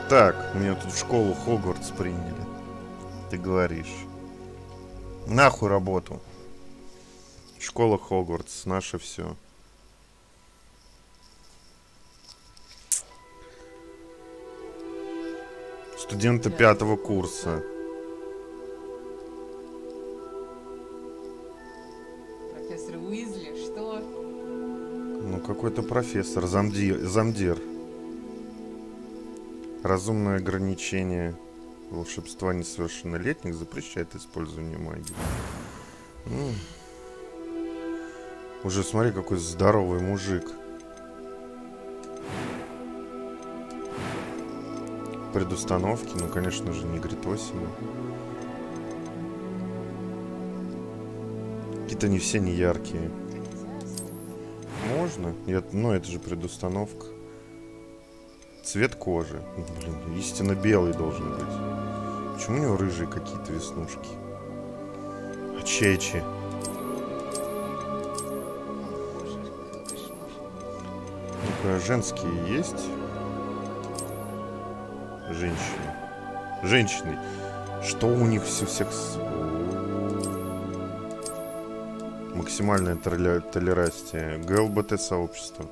Так, меня тут в школу Хогвартс приняли. Ты говоришь. Нахуй работу. Школа Хогвартс, наше все. Студенты пятого курса. Профессор Уизли, что? Ну, какой-то профессор, замдир. Разумное ограничение волшебства несовершеннолетних запрещает использование магии. Уже смотри, какой здоровый мужик. Предустановки, ну, конечно же, не Гритосина. Какие-то не все не яркие. Можно? Ну, это же предустановка. Цвет кожи. Блин, истинно белый должен быть. Почему у него рыжие какие-то веснушки? А чечи? Ну-ка, женские есть? Женщины. Женщины. Что у них все всех... Максимальная толерантность. ГЛБТ сообщество.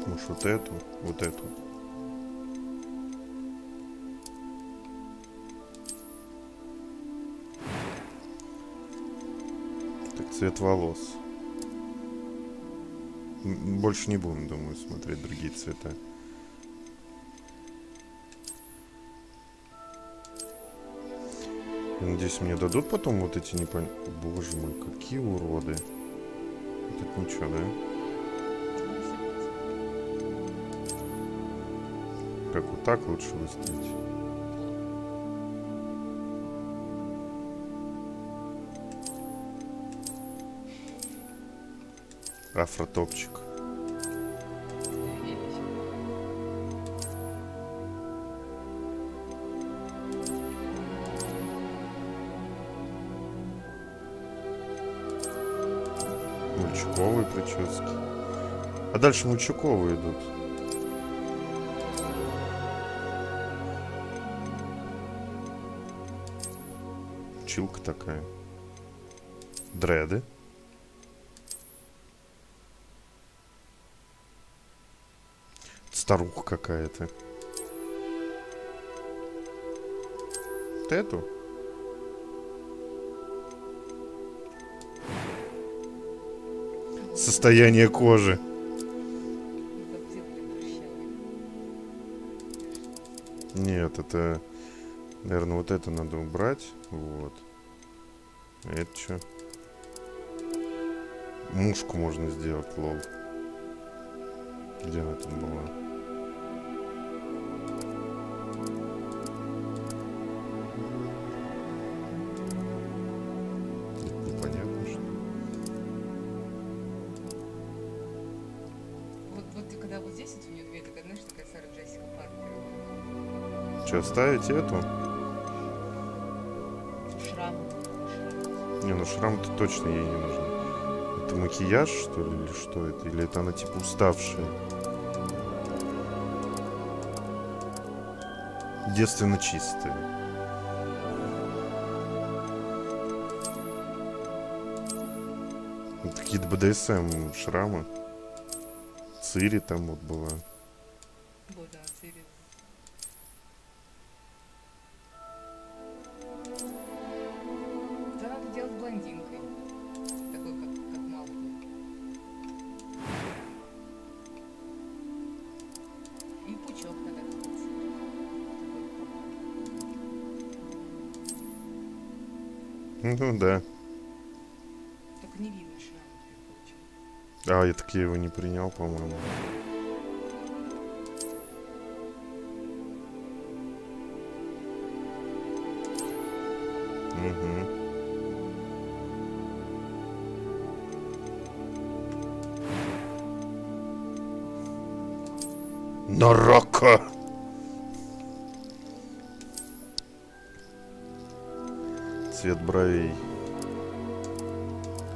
Может, вот эту, вот эту. Так, цвет волос. Больше не будем, думаю, смотреть другие цвета. Я надеюсь, мне дадут потом вот эти непонятные... Боже мой, какие уроды. Тут ничего, да? Как вот так лучше выставить? Афротопчик. Мальчуковые прически. А дальше мальчуковые идут. Чилка такая. Дреды. Старуха какая-то. Вот эту? Состояние кожи. Нет, это... Наверное, вот это надо убрать. Вот. А это что? Мушку можно сделать, лол. Где она там была? Это непонятно, что. Вот ты когда вот здесь, вот у нее две, такая, знаешь, такая Сара Джессика Паркер. Что, оставить эту? Шрам. Не, ну шрам-то точно ей не нужен. Это макияж, что ли, или что это? Или это она типа уставшая? Девственно чистая. Вот какие-то БДСМ шрамы. Цири там вот была. Вот, да, Цири. Да, надо делать блондинкой. Такой, как Малфой. И пучок надо делать. Ну да. Только не видно шрама. А, я так я его не принял, по-моему. Угу. Нарака! Цвет бровей.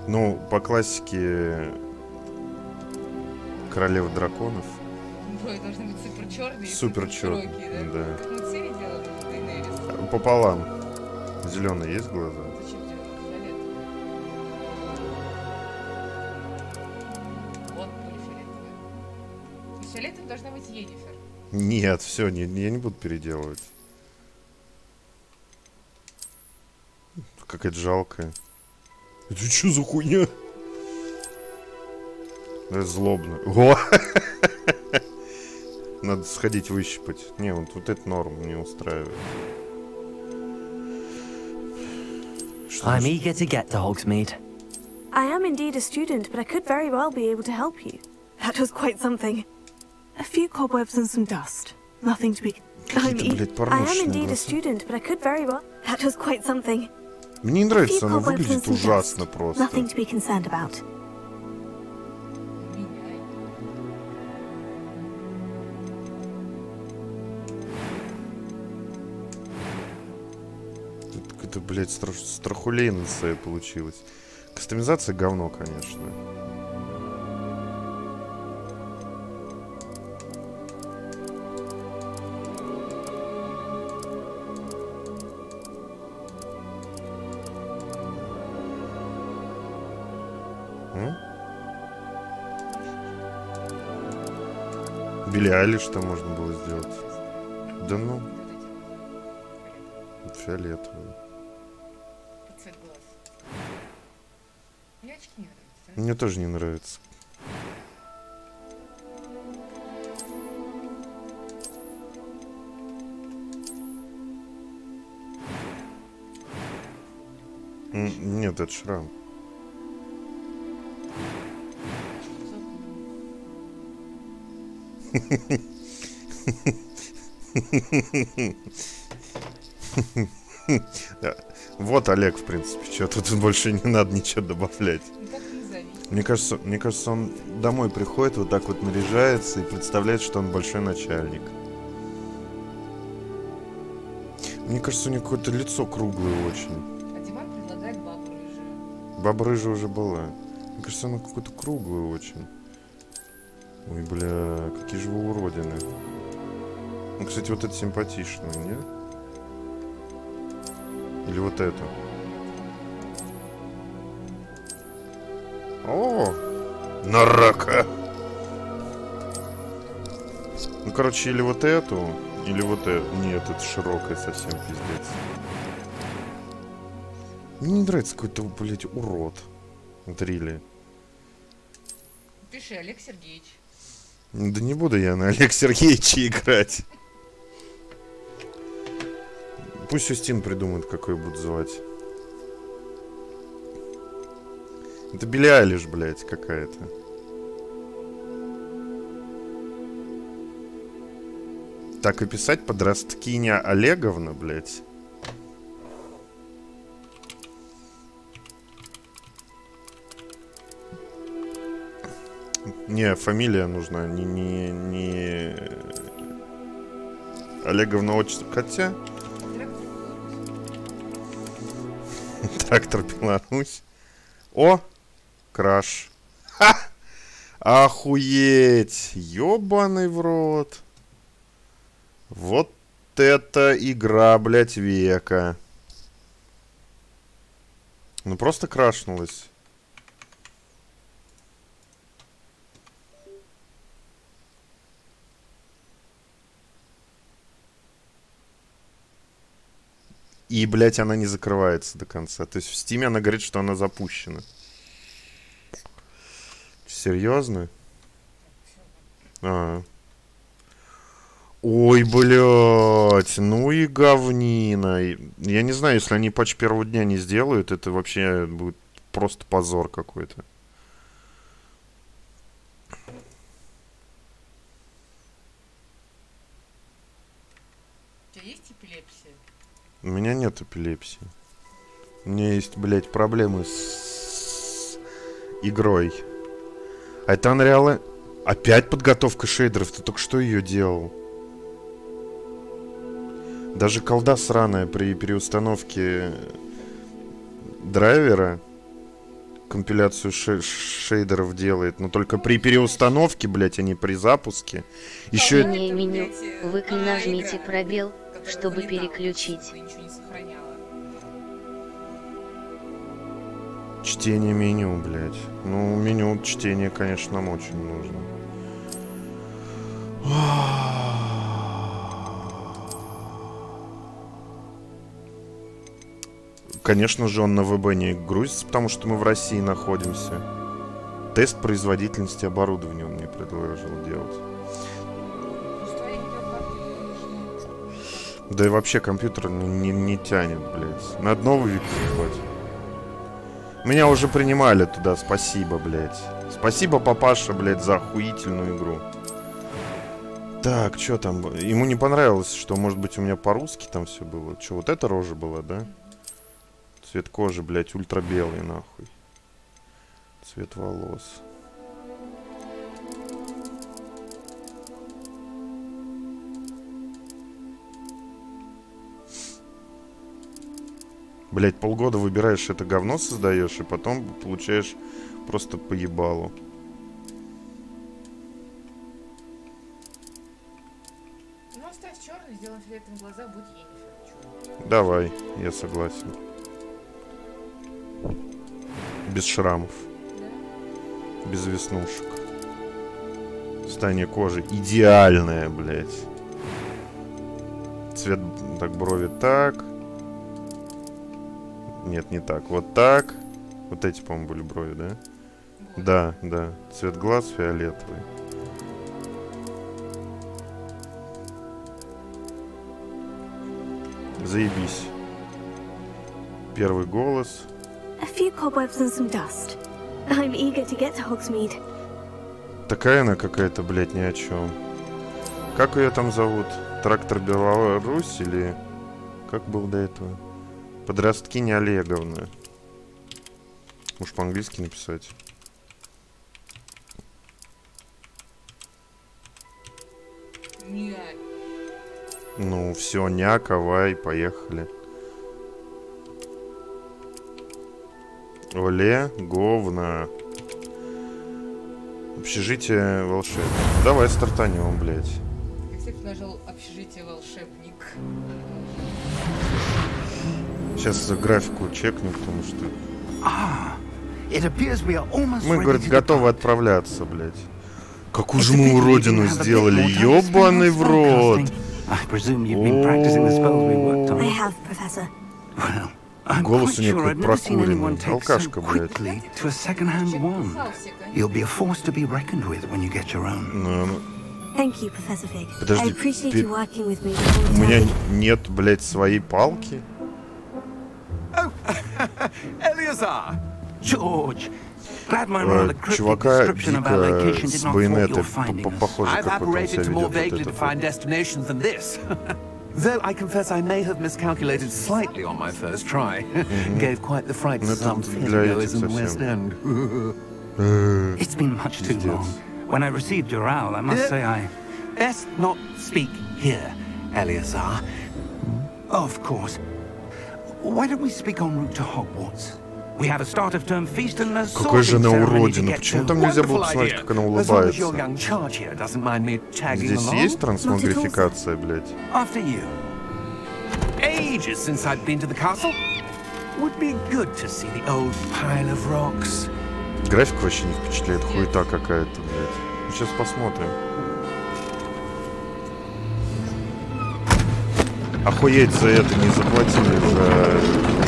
Ну, по классике Королева драконов. Брови должны быть супер черные. Супер черные, широкие, да. Как Муцелли делала Дейенерис. Пополам. Зеленые есть глаза? Зачем делать фиолетовый? Вот пуля фиолетовая. И фиолетовым должна быть Йеннифер. Нет, все, я не буду переделывать. Какая-то жалкая. Это что за хуйня? Да, злобно. О! Надо сходить выщипать. Не, вот это норм, не устраивает. I'm eager to get to Hogsmeade. I am indeed a student, but I could very well be able to help you. That was quite something. A few cobwebs and some dust. Nothing to be... I am indeed a student, but I could very well... That was quite something. Мне не нравится, она выглядит ужасно просто. Nothing to be concerned about. Это, блядь, страхулейная получилась. Кастомизация говно, конечно. Билли Айлиш что можно было сделать? Да ну. Фиолетовый. Цвет глаз. Мне очки не нравятся. Мне тоже не нравится. Нет, это шрам. Вот Олег, в принципе, что тут больше не надо ничего добавлять. Мне кажется, он домой приходит, вот так вот наряжается и представляет, что он большой начальник. Мне кажется, у него какое-то лицо круглое очень. А Диман предлагает бабу рыжую. Баба рыжая уже была. Мне кажется, она какое-то круглое очень. Ой, бля, какие же вы уродины. Ну, кстати, вот это симпатичное, нет? Или вот это? О, нарака! Ну, короче, или вот эту, или вот эту. Нет, это широкая совсем, пиздец. Мне не нравится какой-то, блядь, урод. Дрили. Пиши, Олег Сергеевич. Да не буду я на Олег Сергеевича играть. Пусть Устин придумает, какой будут звать. Это Билли Айлиш, блядь, какая-то. Так и писать подросткиня Олеговна, блядь. Не, фамилия нужна, не... Олеговна отчество. Хотя... Трактор Беларусь. О! Краш. Ха! Охуеть! Ёбаный в рот. Вот это игра, блядь, века. Ну просто крашнулась. И, блядь, она не закрывается до конца. То есть в Стиме она говорит, что она запущена. Серьезно? Ой, блядь, ну и говнина. Я не знаю, если они патч первого дня не сделают, это вообще будет просто позор какой-то. У тебя есть эпилепсия? У меня нет эпилепсии. У меня есть, блядь, проблемы с игрой. А это Unreal... Опять подготовка шейдеров. Ты только что ее делал? Даже колда сраная при переустановке драйвера компиляцию шейдеров делает, но только при переустановке, блять, а не при запуске. Еще меню. Вы нажмите пробел, чтобы переключить. Чтение меню, блять. Ну, меню чтение, конечно, нам очень нужно. Конечно же, он на ВБ не грузится, потому что мы в России находимся. Тест производительности оборудования он мне предложил делать. Да и вообще компьютер не тянет, блядь. На новый вид переходит. Меня уже принимали туда, спасибо, блядь. Спасибо, папаша, блядь, за охуительную игру. Так, что там? Ему не понравилось, что, может быть, у меня по-русски там все было. Что, вот эта рожа была, да? Цвет кожи, блядь, ультрабелый, нахуй. Цвет волос. Блядь, полгода выбираешь это говно, создаешь, и потом получаешь просто поебалу. Ну, оставь черный, сделаем фиолетовым глаза, будь Енифер. Давай, я согласен. Без шрамов. Да? Без веснушек. Состояние кожи идеальное, блядь. Цвет, так, брови так. Нет, не так. Вот так. Вот эти, по-моему, были брови, да? Вот. Да, да. Цвет глаз фиолетовый. Заебись. Первый голос. A few cobwebs and some dust. I'm eager to get to Hogsmeade. Такая она какая-то, блядь, ни о чем. Как ее там зовут? Трактор Беларусь или... Как был до этого? Подросткиня Олеговна. Может, по-английски написать? Нет. Ну, все, давай, поехали. Оле, говна. Общежитие волшебник. Давай стартанем, блядь. Если бы нажал общежитие волшебник. Сейчас графику чекну, потому что... Мы, говорит, готовы отправляться, блядь. Какую же мы уродину сделали, ёбаный в рот. Голос у нее какой-то прокуренный. Алкашка, блядь. Подожди, у меня нет, блядь, своей палки? Чувака дико с байонеты, похоже, как вот он себя ведет. Though I confess I may have miscalculated slightly on my first try. Gave quite the fright to some theatregoers in the West End. It's been much too long. When I received your owl, I must say I... Best not speak here, Eleazar. Of course. Why don't we speak en route to Hogwarts? We have a start of term feast and a Какой же она уродина. Почему там нельзя было посмотреть, как она улыбается? Здесь есть трансмогрификация, блядь? After you. Ages since I've been to the castle. Would be good to see the old pile of rocks. График вообще не впечатляет, хуета какая-то, блядь. Сейчас посмотрим. Охуеть, за это не заплатили, за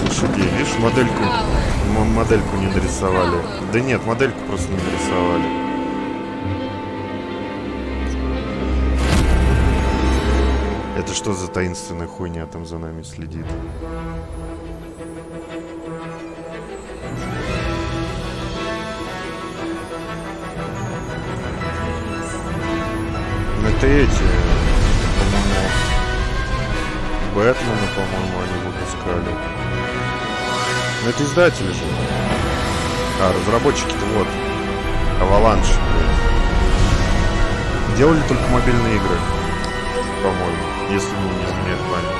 лошадей. Видишь, модельку не нарисовали. Да нет, модельку просто не нарисовали. Это что за таинственная хуйня там за нами следит? Это эти, по-моему, Бэтмена, по-моему, они выпускали. Ну это издатели же. А, разработчики-то вот. Avalanche, блядь. Делали только мобильные игры, по-моему, если мне не изменяет память.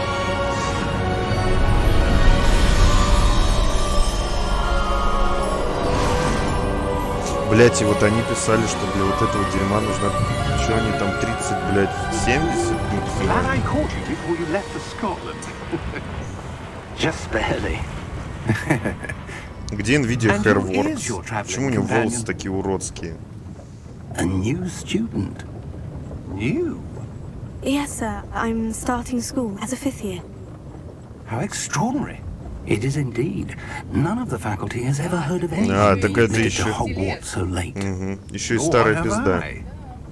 Блять, и вот они писали, что для вот этого дерьма нужно... Что они там, 30, блядь, 70? Где NVIDIA Hairworks? Почему у него волосы такие уродские? A new student. New? Yes, sir. I'm starting school as a 5th year. How extraordinary. It is indeed. None of the faculty has ever heard of anyone being admitted to Hogwarts so late. Еще и старая пизда.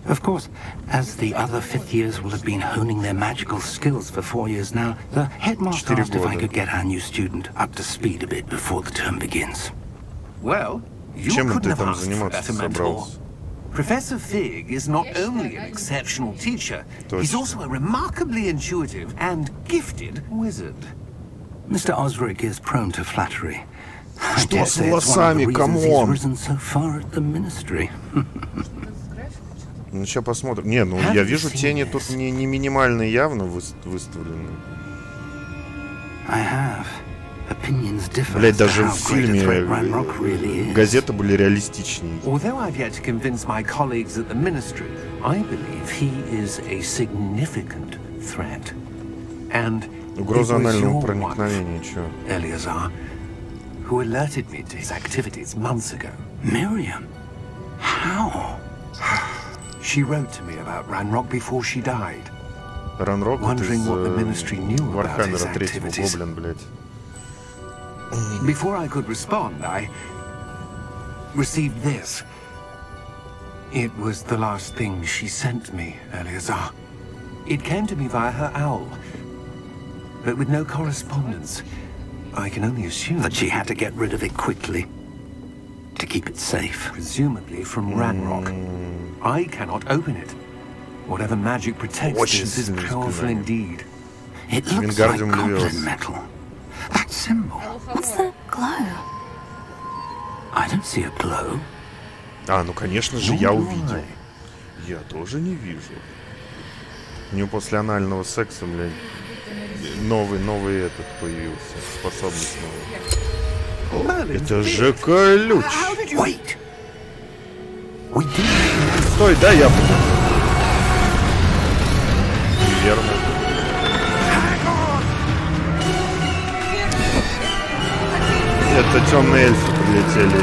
Of course, as the other 5th years will have been honing their magical skills for 4 years now, the headmaster asked if I could get our new student up to speed a bit before the term begins. Well, you couldn't have asked for a better mentor. Professor Fig is not only an exceptional teacher, he's also a remarkably intuitive and gifted wizard. Mr. Osric is prone to flattery. Что с волосами, камон? Ну, сейчас посмотрим. Не, ну я вижу, тени тут не минимальные явно выставлены. Блять, даже в фильме газеты были реалистичнее. Угроза анального проникновения, чё? Eleazar, who alerted me to his activities months ago. Miriam? How? She wrote to me about Ranrock before she died. Ranrock wondering what the ministry knew about his activities. Гоблин, блядь. Before I could respond, I received this. It was the last thing she sent me, Eleazar. It came to me via her owl, but with no correspondence. I can only assume that she had to get rid of it quickly to keep it safe. Presumably from Ranrock. I cannot open it. Whatever magic protects this is powerful indeed. It looks like goblin metal. That symbol. What's the glow? I don't see a glow. А, ну конечно же, я увидел. Я тоже не вижу. У него после анального секса, блядь, новый этот появился. Способность новая. Это же ключ. Стой, да, я буду. Верно. Это темные эльфы прилетели.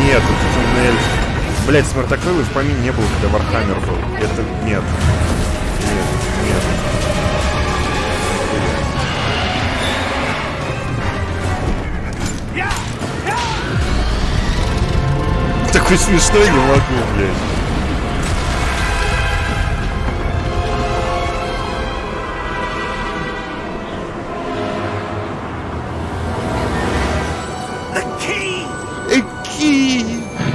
Нет, это темные эльфы. Блять, смертокрылый в помине не было, когда Вархаммер был. Это нет. Нет. Такой смешной, не могу, блядь.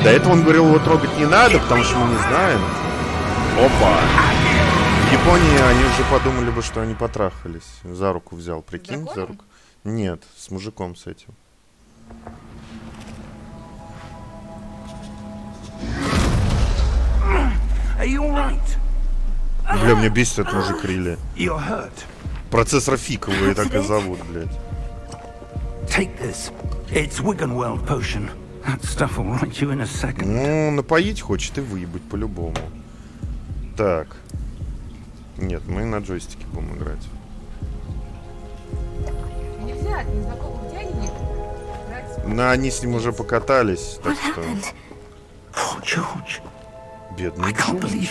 До этого он говорил, его трогать не надо, потому что мы не знаем. Опа. В Японии они уже подумали бы, что они потрахались. За руку взял, прикинь, за руку. Нет, с мужиком с этим. Бля, меня бесит этот мужик Рилли. Процессор фиг его и так и зовут, блядь. Ну, напоить хочет и выебать по-любому. Так. Нет, мы на джойстике будем играть. Нельзя от незнакомых дяденек играть. Ну, они с ним уже покатались, так что... Бедный Джордж.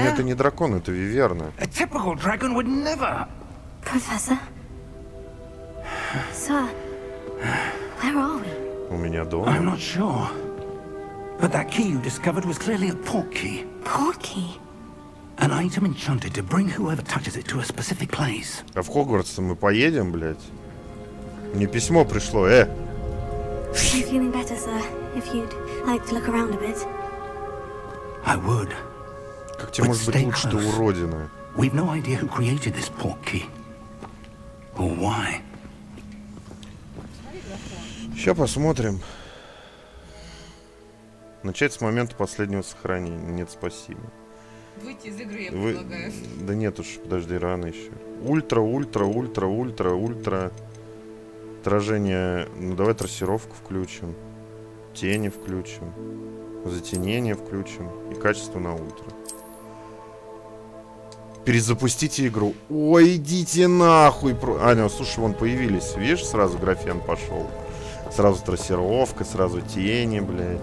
Это не дракон, это виверна. Professor? Sir, where are we? У меня дома. I'm not sure. But that key you discovered was clearly a port key. Port key? An item enchanted to bring whoever touches it to a specific place. А в Хогвартс мы поедем, блядь? Мне письмо пришло, I'm feeling better, sir. If you'd like to look around a bit. I would. Как тебе может быть лучше, ты уродина? We've no idea who created this port key. Or why? Сейчас посмотрим. Начать с момента последнего сохранения. Нет, спасибо. Выйти из игры я предлагаю. Да нет уж, подожди, рано еще. Ультра. Отражение. Ну давай трассировку включим. Тени включим. Затенение включим. И качество на ультра. Перезапустите игру. Ой, идите нахуй. А, ну, слушай, вон появились. Видишь, сразу графен пошел. Сразу трассировка, сразу тени, блядь.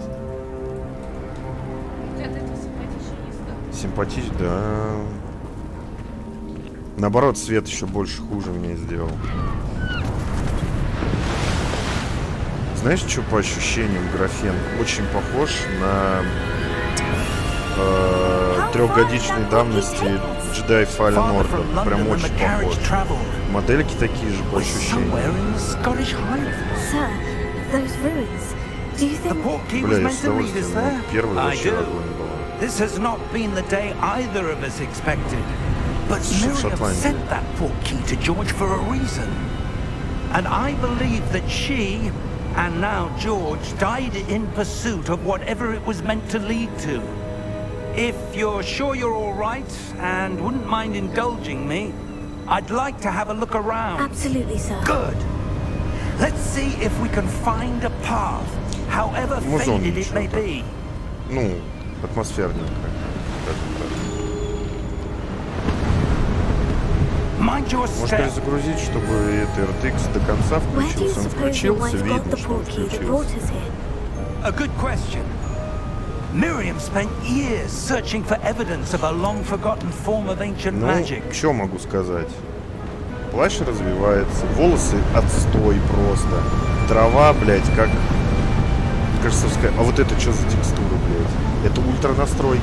Симпатичный, да. Наоборот, свет еще больше хуже мне сделал. Знаешь, что по ощущениям графен? Очень похож на трехгодичной давности Jedi Fallen Order. Прям очень похож. Модельки такие же по ощущениям. Бля, я с удовольствием. Первый вообще огонь был. This has not been the day either of us expected. But Miriam sent that portkey to George for a reason. And I believe that she, and now George, died in pursuit of whatever it was meant to lead to. If you're sure you're all right and wouldn't mind indulging me, I'd like to have a look around. Absolutely, sir. Good. Let's see if we can find a path, however faded it may be. Ну, атмосферненько. Может перезагрузить, чтобы это RTX до конца включился? Он включился, видно, что он включился. A good question. Miriam spent years searching for evidence of a long-forgotten form of ancient magic. Ну, что могу сказать? Плащ развивается, волосы отстой просто. Трава, блядь, как... Кажется, а вот это что за текстура, блядь? Это ультра настройки.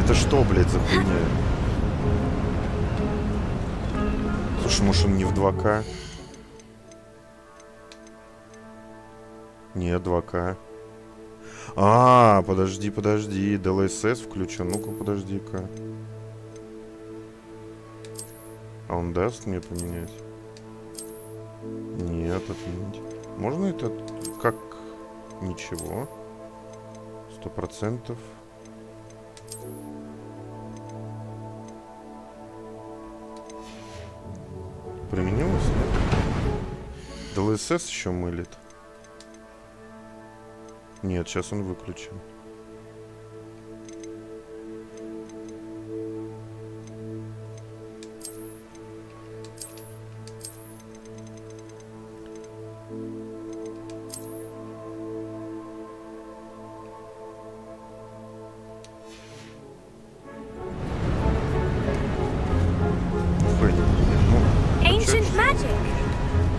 Это что, блядь, за хуйня? Слушай, может он не в 2К? Нет, 2К. А, подожди. DLSS включен. Ну-ка, подожди-ка. А он даст мне поменять? Нет, отменить. Можно это как... Ничего. 100%. Применилось? DLSS еще мылит. Нет, сейчас он выключен.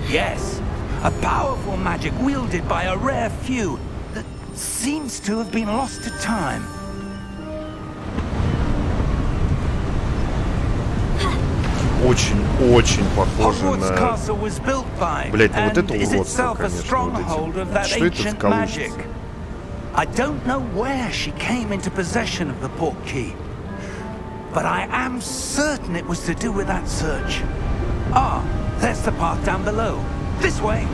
Yes, a powerful magic wielded by a rare few that seems to have been lost to time. Очень похоже на... Блять, ну вот это уродство, конечно, вот эти. Что это колышется? I don't know where she came into possession of the portkey, but I am certain it was to do with that search. Ah, there's the path down below. This way.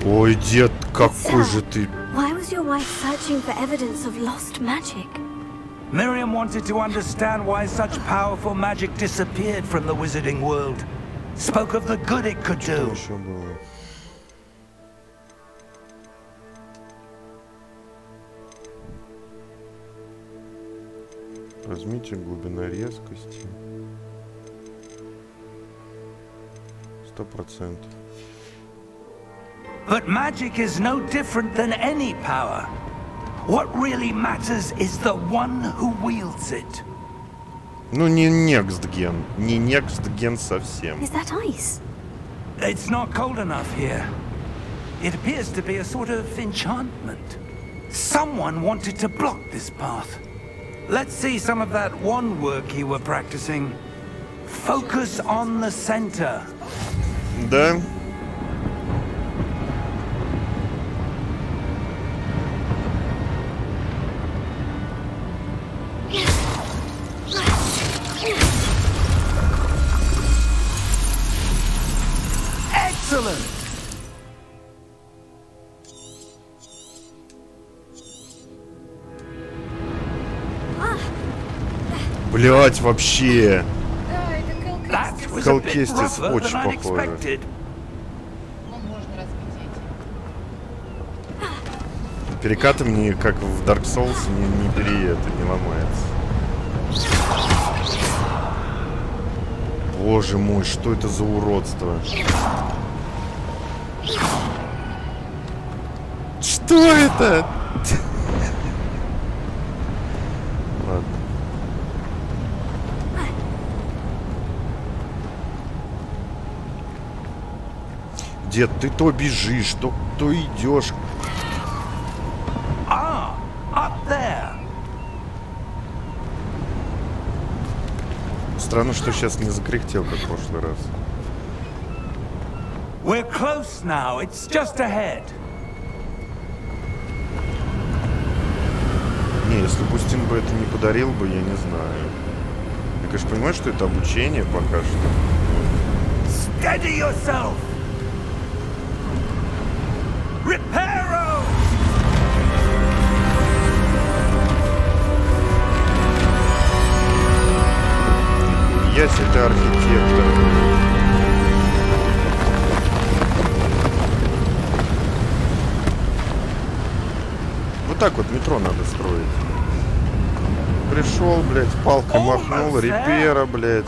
Ой, дед, какой же ты... Why was your wife searching for evidence of lost magic? Miriam wanted to understand why such powerful magic disappeared from the wizarding world. Spoke of the good it could do. Размытие, глубина резкости. 100%. But magic is no different than any power. What really matters is the one who wields it. Ну не next gen, не next gen совсем. Is that ice? It's not cold enough here. It appears to be a sort of enchantment. Someone wanted to block this path. Let's see some of that wand work you were practicing. Focus on the center. Да. Excellent. Блять, вообще. Да, это Скалкестис очень похоже. Перекаты мне, как в Dark Souls, не ломается. Боже мой, что это за уродство? Что это? Ладно. Дед, ты то бежишь, то идешь. Странно, что сейчас не закряхтел, как в прошлый раз. We're close now. It's just ahead. Не, если Бустин бы это не подарил бы, я не знаю. Я, конечно, понимаю, что это обучение пока что. Steady yourself. Reparo! Ясь, это архитектор. Вот так вот метро надо строить. Пришел, блядь, палкой махнул, репера, блядь.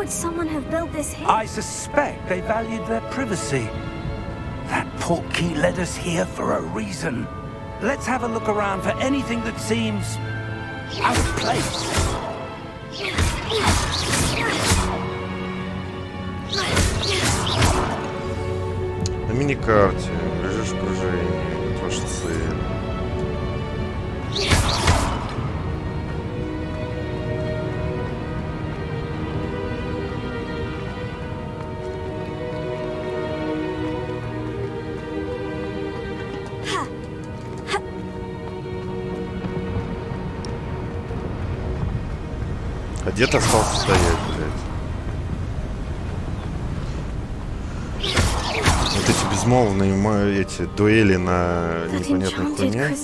Someone have built this here? I suspect they valued their privacy. That portkey led us here for a reason. Let's have a look around for anything that seems out of place. На миникарте лежишь в окружении. Это ваша цель. А дед остался стоять, блядь. Вот эти безмолвные эти дуэли на непонятной хуйне.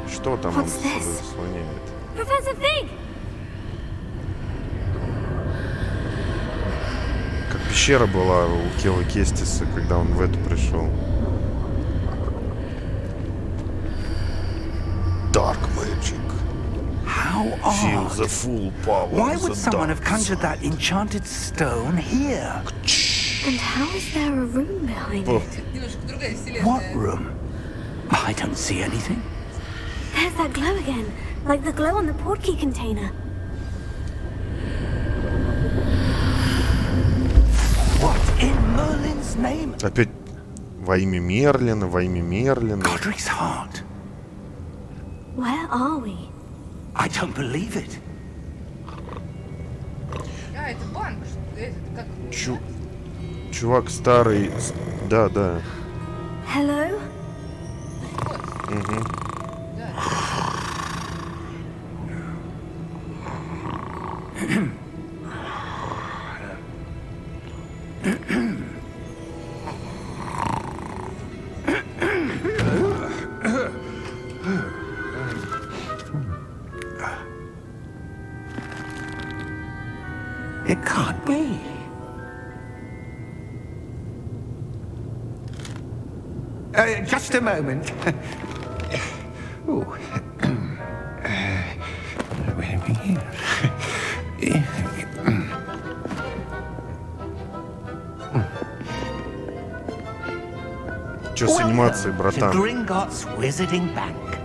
Что там он слоняет? Как пещера была у Кела Кестиса, когда он в эту пришел. Dark Magic. Feel the full power. Why would someone have conjured that enchanted stone here? And how is there a room behind it? What room? I don't see anything. There's that glow again, like the glow on the portkey container. What in Merlin's name? Опять во имя Мерлина, во имя Мерлина. Godric's heart. Where are we? I don't believe it. А, это банк. Это как... Чувак старый. Да, да. Hello? Угу. It can't be. Just a moment. Oh. Where are we here? Чё с анимацией, братан? Gringotts Wizarding Bank.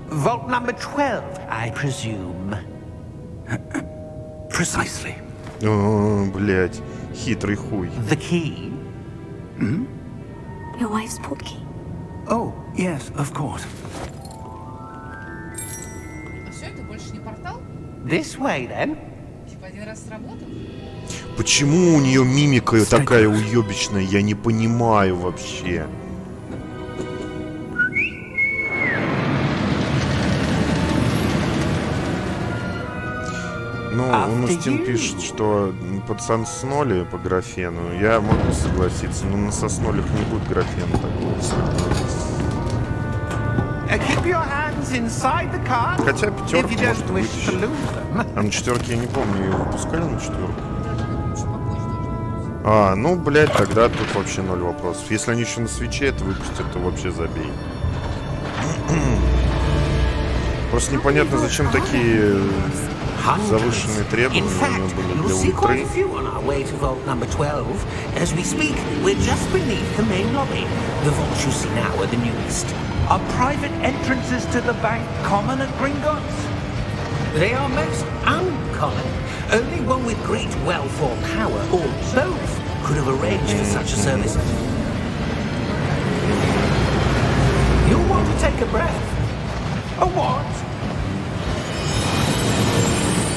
Vault number 12, I presume. Precisely. О, блядь, хитрый хуй. The key? Hmm? Your wife's portkey. Oh, yes, of course. А все это больше не портал? This way, then. Типа один раз сработал? Почему у нее мимика такая уебищная? Я не понимаю вообще. Ну, он Устин пишет, что пацан с ноли по графену. Я могу согласиться, но на соснолях не будет графена такого. Хотя пятерка может вытащить. А на четверке я не помню, ее выпускали на четверку. А, ну, блядь, тогда тут вообще ноль вопросов. Если они еще на свече это выпустят, то вообще забей. Просто непонятно, зачем такие завышенные требования у него были для ультры. Are private entrances to the bank common at Gringotts? They are most uncommon. Only one with great wealth or power, or both, could have arranged for such a service. You'll want to take a breath. A what?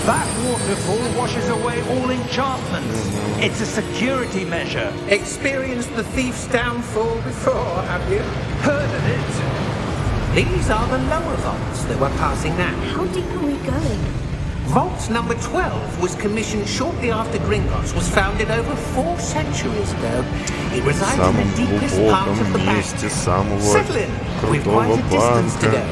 That waterfall washes away all enchantments. It's a security measure. Experienced the thief's downfall before, have you? Heard of it? These are the lower vaults that we're passing now. How deep are we going? Vault number 12 was commissioned shortly after Gringotts was founded over 4 centuries ago. It resides in the deepest part of the bank. Settle in. We've quite a distance to go.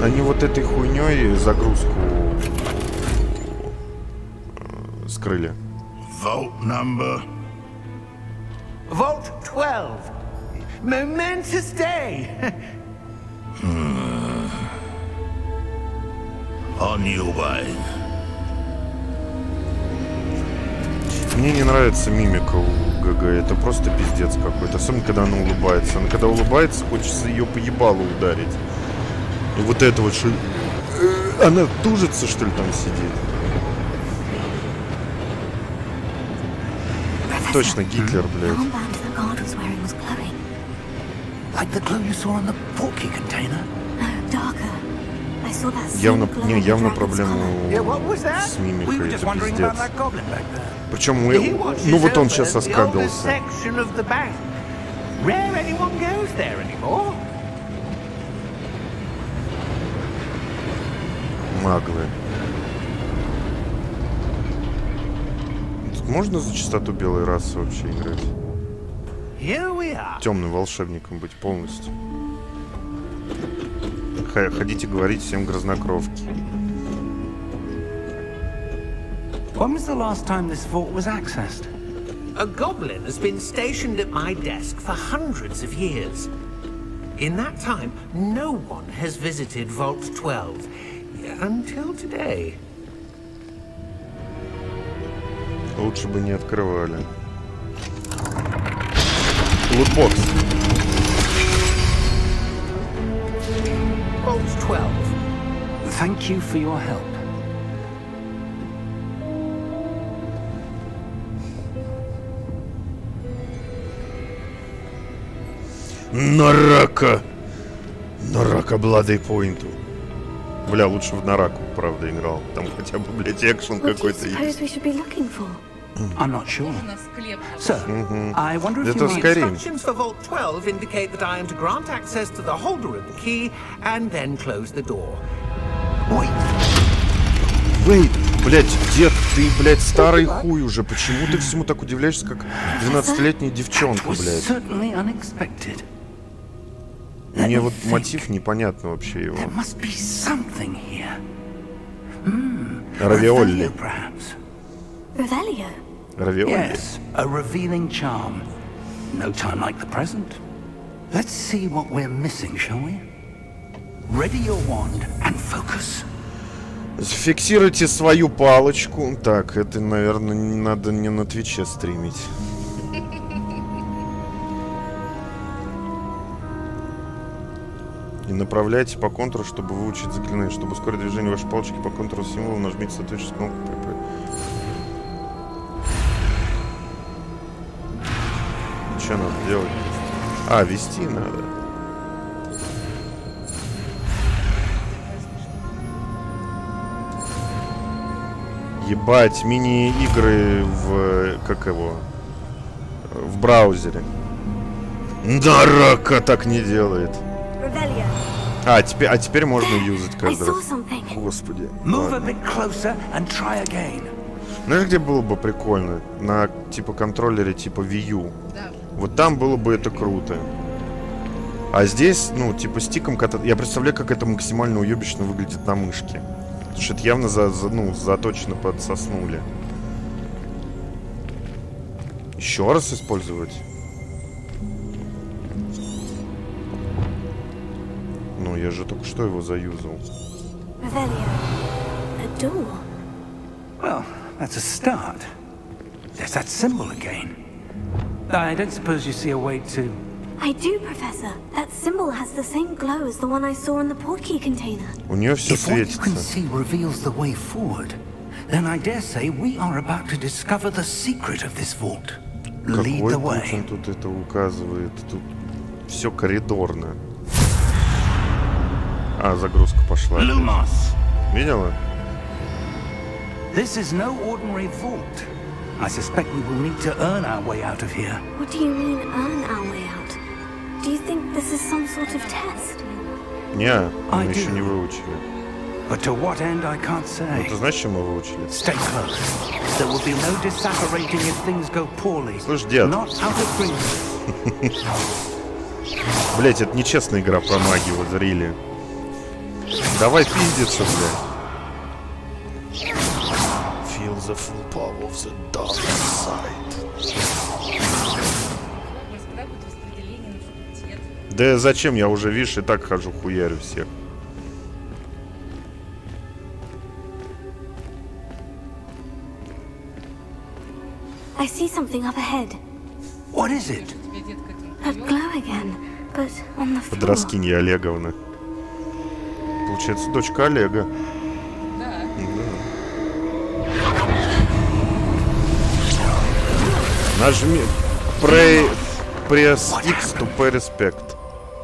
Они вот этой хуйней загрузку скрыли. Vault number. Vault 12. Momentous day. On your way. Мне не нравится мимика у ГГ. Это просто пиздец какой-то. Особенно, когда она улыбается. Она когда улыбается, хочется ее по ебалу ударить. И вот это вот что... Она тужится, что ли, там сидит? Точно, Гитлер, блядь. Явно проблема с мимикой, это пиздец. Причем ну вот он сейчас оскабился. Маглы. Тут можно за чистоту белой расы вообще играть? Темным волшебником быть полностью. Ходите говорить всем грознокровки. When was the last time this vault was accessed? A goblin has been stationed at my desk for hundreds of years. In that time, no one has visited Vault 12. Until today. Лучше бы не открывали. Лутбокс. Vault 12. Thank you for your help. На рака бладей поинту. Бля, лучше в Нараку, правда, играл. Там хотя бы, блядь, экшен какой-то есть. I'm not sure. Sir, I wonder if you instructions for Vault 12 indicate that I am to grant access to the holder of the key and then close the door. Wait, блядь, дед, ты, блядь, старый хуй уже. Почему ты всему так удивляешься, как 12-летняя девчонка, блядь? Мне вот мотив непонятно вообще его. Равиолли. Равиолли. Yes, a revealing charm. No time like the present. Let's see what we're missing, shall we? Ready your wand and focus. Фиксируйте свою палочку. Так, это, наверное, надо не на Твиче стримить. И направляйте по контуру, чтобы выучить заклинание. Чтобы ускорить движение вашей палочки по контуру символа, нажмите соответствующую кнопку ПП. Что надо делать? А, вести надо. Ебать, мини-игры в... как его? В браузере. Да, рака так не делает. А теперь можно юзать каждый раз. Господи. Знаешь, где было бы прикольно? На типа контроллере типа Wii U. Да. Вот там было бы это круто. А здесь, ну, типа стиком я представляю, как это максимально уебищно выглядит на мышке. Потому что это явно заточено под соснули. Еще раз использовать? Ну, я же только что его заюзал. Well, that's a start. There's that symbol again. I don't suppose you see a way to... I do, Professor. That symbol has the same glow as the one I saw in the portkey container. У нее все If what you can светится. see reveals the way forward, then I dare say we are about to discover the secret of this vault. Lead Какой the путь way. он тут это указывает? Тут все коридорно. А, загрузка пошла. Lumos! Видела? This is no ordinary vault. I suspect we will need to earn our way out of here. What do you mean, earn our way out? Do you think this is some sort of test? Не, мы I еще do. не выучили. But to what end, I can't Ну, say. ты знаешь, чем мы выучили? Stay close. There will be no disapparating if things go poorly. Слышь, дед. Not out of Greenwood. Блять, это нечестная игра про магию, вот зрили. Давай пиздиться, блядь. Feel the full power of the dark side. Когда будет распределение на факультет? Да зачем? Я уже, видишь, и так хожу хуярю всех. I see something up ahead. What is it? Тебя дед к этому That привел? glow again, but on the floor. Подраскинья Олеговна. Получается, дочка Олега. Да. Нажми Press X to pay respect.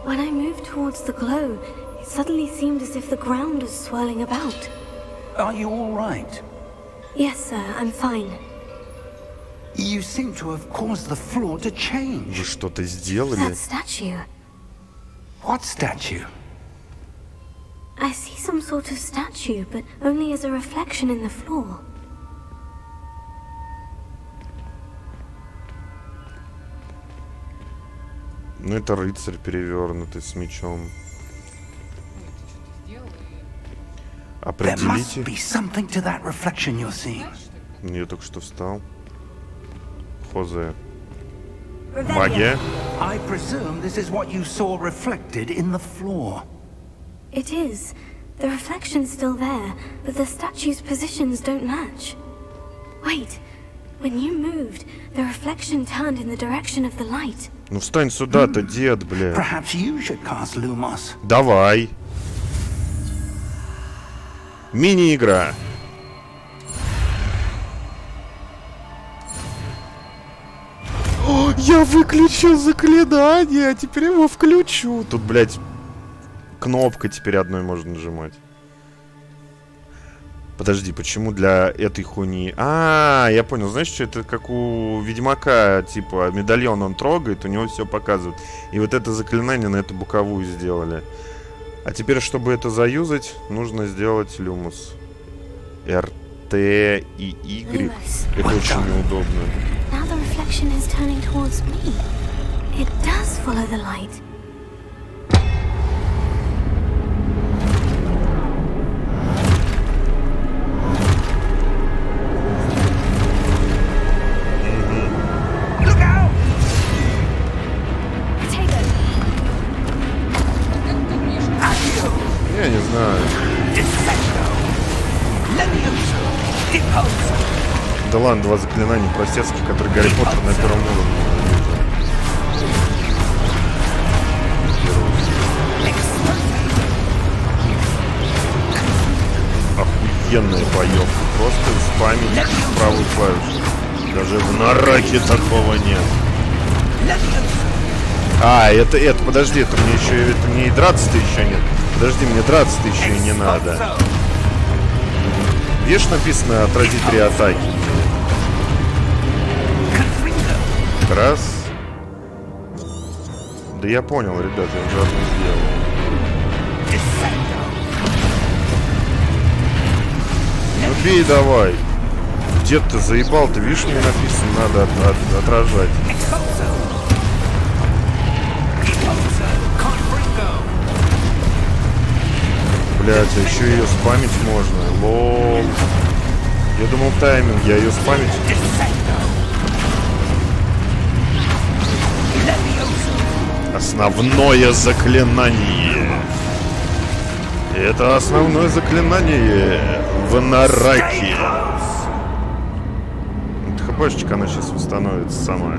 When I moved towards the glow, it suddenly seemed as if the ground was swirling about. Are you all right? Yes, sir, I'm fine. You seem to have caused the floor to Вы change. что-то сделали? That statue. What statue? I see some sort of statue, but only as a reflection in the floor. Ну, это рыцарь перевернутый с мечом. Ой, ты что-то сделал и... There must Определите. be something to that reflection you're seeing. Я только что встал. Хозе. Магия? I presume this is what you saw reflected in the floor. It is. The reflection's still there, but the statue's positions don't match. Wait. When you moved, the reflection turned in the direction of the light. Ну встань сюда-то, дед, бля. Perhaps you should cast Lumos. Давай. Мини-игра. О, я выключил заклинание, а теперь его включу. Тут, блядь, кнопкой теперь одной можно нажимать. Подожди, почему для этой хуйни... А, я понял, знаешь, что это как у Ведьмака, типа, медальон он трогает, у него все показывает. И вот это заклинание на эту боковую сделали. А теперь, чтобы это заюзать, нужно сделать люмус. РТ и Y. Это очень неудобно. Now the reflection is turning towards me. It does follow the light. Look out! Potato! Как ты умеешь? Я не знаю. Defecto! Levioso! Deposo! Да ладно, два заклинания простецких, которые Гарри Поттер на первом уровне. Охуенная боевка. Просто спамить правую клавишу. Даже в Нараке такого нет. А, это, подожди, это мне еще, это мне и драться-то еще нет. Подожди, мне драться-то еще и не надо. Видишь, написано отразить 3 атаки. Раз. Да я понял, ребята, я уже одну сделал. Ну бей давай. Дед, ты заебал, ты видишь, мне написано, надо отражать. Блять, а еще ее спамить можно. Лол. Я думал тайминг, я ее спамить. Основное заклинание. Это основное заклинание в Нараке. ХПшечка, она сейчас восстановится сама.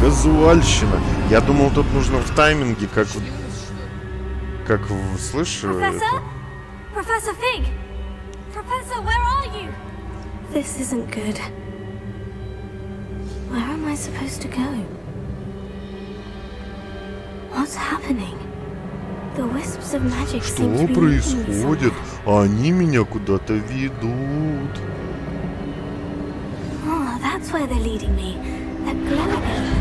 Казуальщина. Я думал, тут нужно в тайминге, как в... Слышь? Professor Fig! Professor, where are you? This isn't good. Where am I supposed to go? What's happening? The wisps of magic seem to be leading me somewhere. Что происходит? Они меня куда-то ведут. Oh, that's where they're leading me. They're glowing.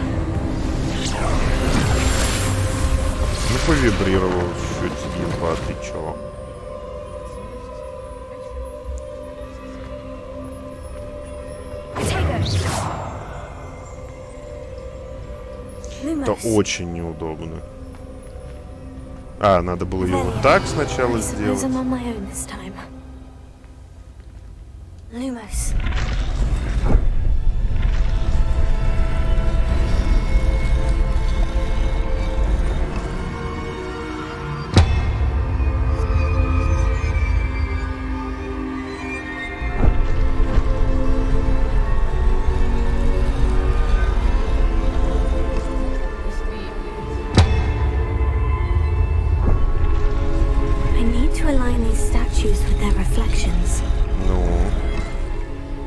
Ну, повибрировал чуть-чуть геймпад, и чё? Это очень неудобно. А, надо было ее вот так сначала сделать.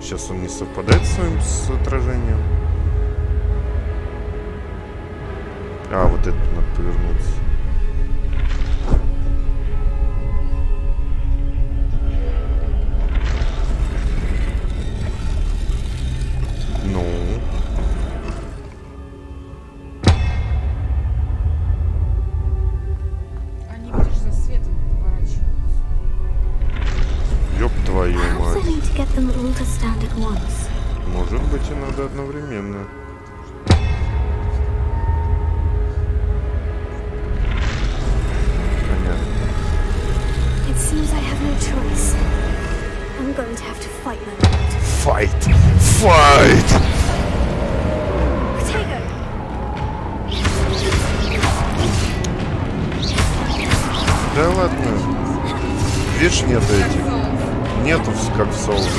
Сейчас он не совпадает с отражением. А, вот это надо повернуться. Ну. Они, видишь, за светом поворачиваются. Ёб твою мать. Может быть, и надо одновременно. Понятно. Fight! Fight! Да ладно. Видишь, нет этих. Нету как в соусе.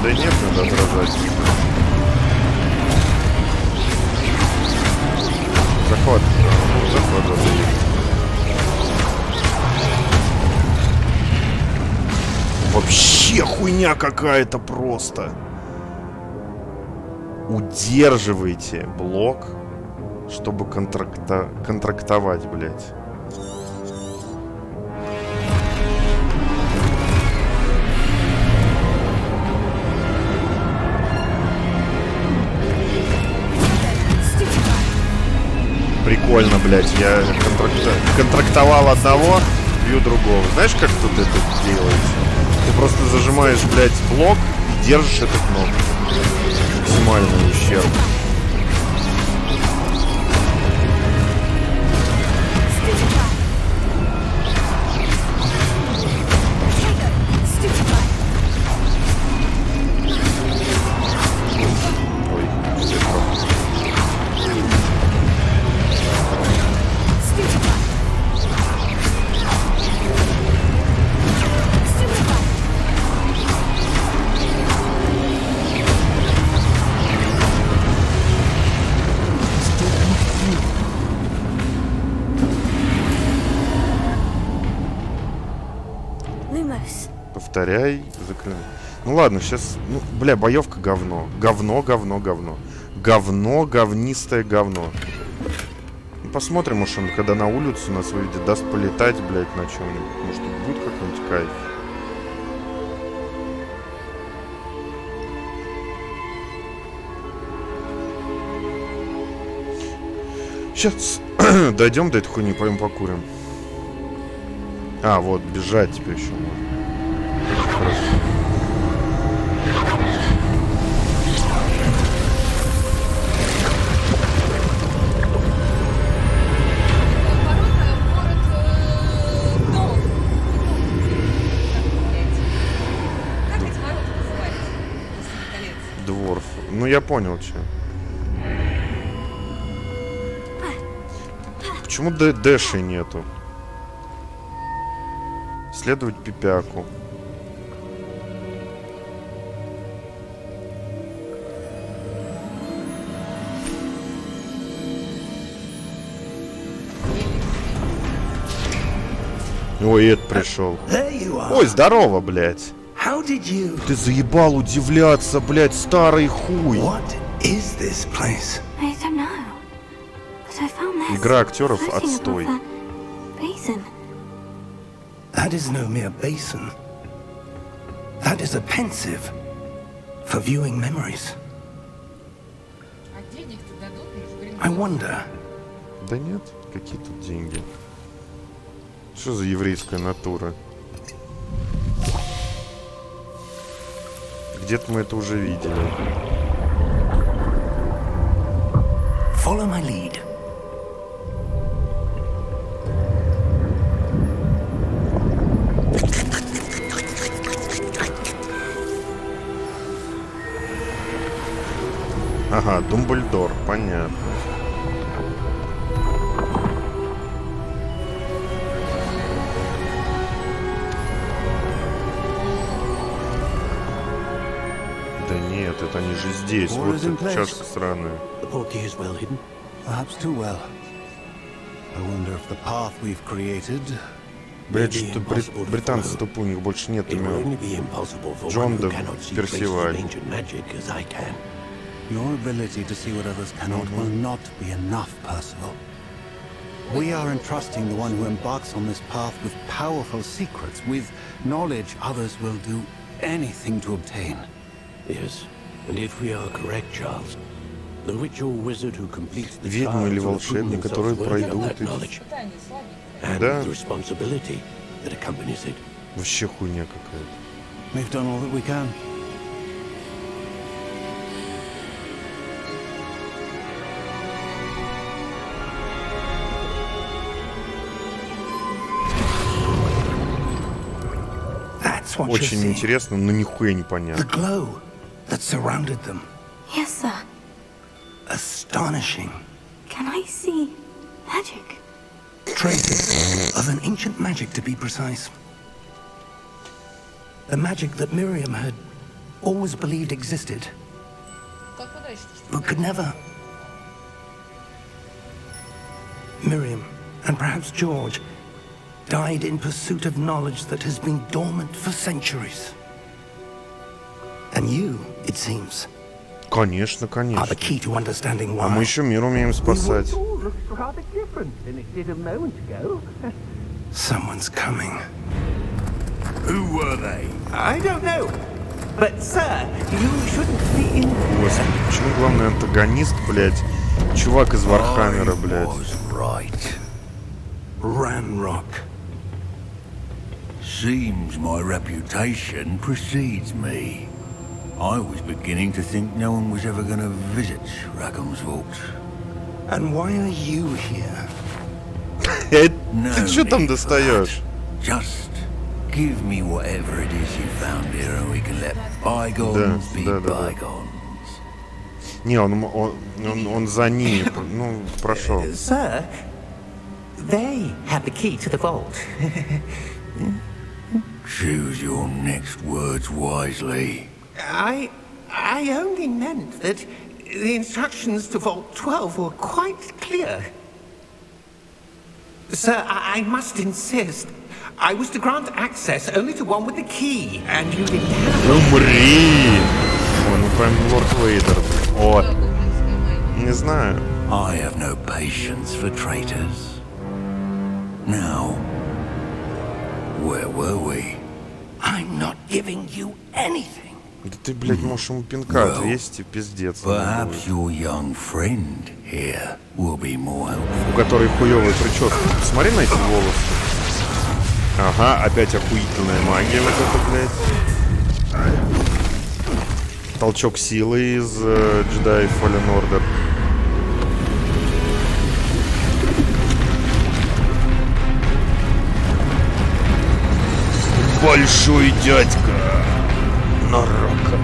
Да нет, надо отражать. Захват. Захват задает. Вообще хуйня какая-то просто. Удерживайте блок, чтобы контрактовать, блядь. Прикольно, блядь, я контрактовал одного, бью другого. Знаешь, как тут это делается? Ты просто зажимаешь, блядь, блок и держишь эту кнопку. Максимальный ущерб. Повторяй, заклинай. Ну ладно, сейчас... Ну, бля, боевка говно. Говно, говно, говно. Говно, говнистое говно. Ну, посмотрим, уж он, когда на улицу нас выведет, даст полетать, блядь, на чем-нибудь. Может, будет какой-нибудь кайф. сейчас дойдем до этой хуйни, пойдем покурим. А, вот, бежать теперь еще можно. Хорошо. Дворф. Ну, я понял, че. Почему дэши нету? Следовать пипяку. Ой, Эд пришел. Ой, здорово, блядь. Ты заебал удивляться, блядь, старый хуй. Игра актеров отстой. That is no mere basin. That is a pensive for viewing memories. I wonder. Да нет, какие тут деньги. Что за еврейская натура? Где-то мы это уже видели. Follow my lead. Ага, Думблдор, понятно. Да нет, это они же здесь. Вот эта чашка сраная. Блять, что британцы тупые, у них больше нет имен. Джон да Персиваль. Your ability to see what others cannot will not be enough, Percival. We are entrusting the one who embarks on this path with powerful secrets, with knowledge others will do anything to obtain. Yes, and if we are correct, Charles, the witch or wizard who completes the ведьмы или волшебник, которые пройдут и... Да. The responsibility that accompanies it. Вообще хуйня какая-то. We've done all that we can. Очень интересно, но нихуя непонятно. The glow that surrounded them. Yes, sir. Astonishing. Can I see magic? Traces of an ancient magic, to be precise. The magic that Miriam had always believed existed, but could never. Miriam, and perhaps George, died in pursuit of knowledge that has been dormant for centuries. And you, it seems, конечно, конечно. are the key to understanding why. А мы еще мир умеем спасать. Someone's coming. Who were they? I don't know. But, sir, you shouldn't be in... Господи, почему главный антагонист, блядь, чувак из Вархаммера, блядь? Right. Ranrock. Seems my reputation precedes me. I was beginning to think no one was ever going to visit Rackham's vault. And why are you here? Ты что там достаешь? Just give me whatever it is you found here, and we can let bygones be bygones. Не, он за ними, ну, прошел. Sir, they have the key to the vault. Choose your next words wisely. I only meant that the instructions to Vault 12 were quite clear. Sir, I must insist. I was to grant access only to one with the key, and you didn't have... Умри! Ой, ну прям Лорд Вейдер. О, не знаю. I have no patience for traitors. Now, where were we? I'm not giving you anything. Да ты, блядь, можешь ему пинка отвесить, пиздец. У которой хуёвая прическа. Посмотри на эти волосы. Ага, опять охуительная магия вот эта, блядь. Толчок силы из Jedi Fallen Order. Большой дядька Нарака.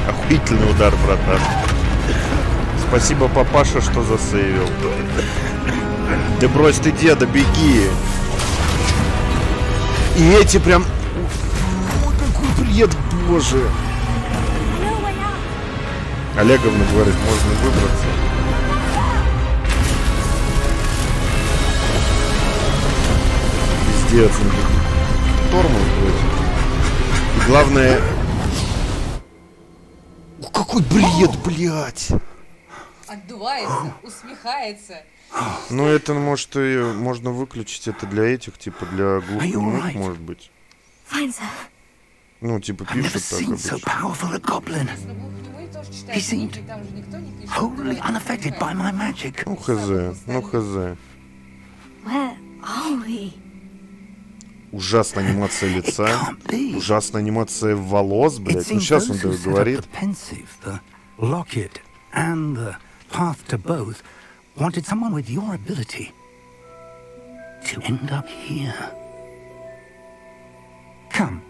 Охуительный удар, братан. Спасибо, папаша, что засейвил. Да брось ты, деда, беги. И эти прям... Ой, какой бред, боже. Олеговна говорит, можно выбраться. Пиздец. Тормоз, блядь. И главное... О, какой бред, блядь. Отдувается, усмехается. Ну, это, может, и можно выключить это для этих, типа, для глухонемых, может быть. Ну, типа, пишут так обычно. Ну, хз, ну, хз. Ужасная анимация лица, ужасная анимация волос, блядь. Ну, сейчас он так говорит. Wanted someone with your ability to end up here. Come.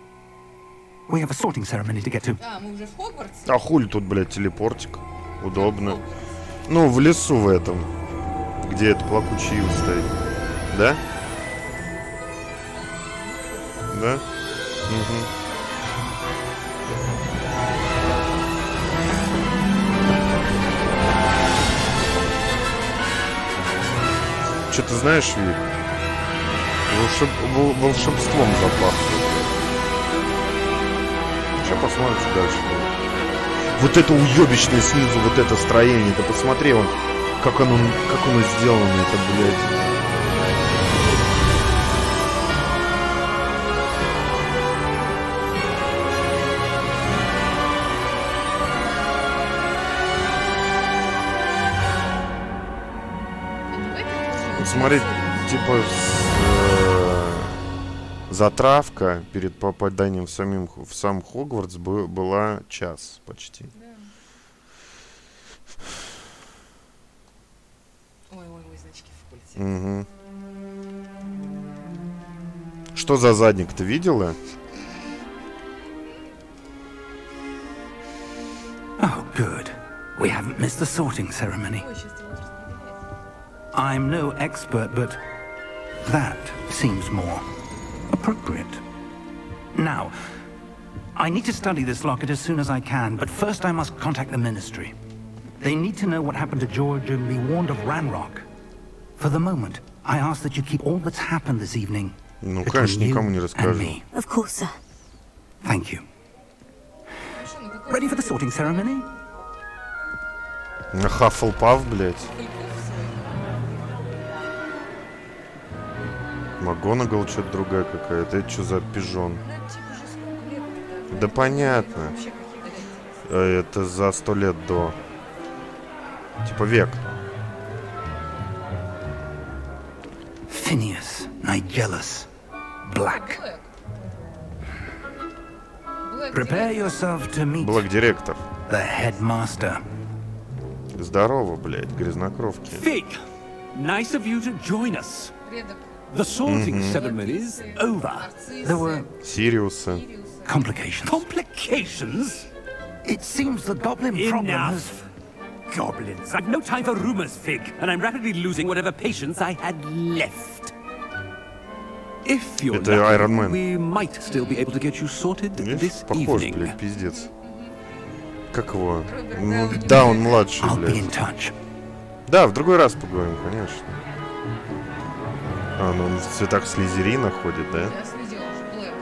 We have a sorting ceremony to get to. Мы уже в Хогвартсе? А хули тут, блядь, телепортик? Удобно. Ну, в лесу в этом. Где это плакучий ил стоит. Да? Да? Угу. Что ты знаешь, Вик? Волшебством запахло. Сейчас посмотрим, что дальше будет. Вот это уебищное снизу, вот это строение. Ты посмотри, вон, как оно сделано, это, блядь. Смотри, типа затравка перед попаданием в сам Хогвартс была час почти. Да. Ой, значки в культе. Угу. Что за задник, ты видела? Oh, good. We haven't missed the sorting ceremony. I'm no expert, but that seems more appropriate. Now, I need to study this locket as soon as I can, but first I must contact the Ministry. They need to know what happened to George and be warned of Ranrock. For the moment, I ask that you keep all that's happened this evening between you and me. Of course, sir. Thank you. Ready for the sorting ceremony? Хаффлпаф, блядь. МакГонагал что-то другая какая-то. Это что за пижон? Да понятно. Это за 100 лет до. Типа век. Phineas, Nigellus, Black. Prepare yourself to meet Блэк-директор. the headmaster. Здорово, блядь, грязнокровки. Fig, nice of you to join us. The sorting ceremony is over. There were Сириуса. complications. Complications? It seems the goblin problem has... Enough. Goblins. I've no time for rumors, Fig, and I'm rapidly losing whatever patience I had left. If you're Это Iron lucky, Man. we might still be able to get you sorted this Похож, evening. блядь, пиздец. Как его? Ну, да, он младший, I'll be in блядь. touch. Да, в другой раз поговорим, конечно. А, ну он в цветах Слизерина ходит, да? Я следила уже, Блэк.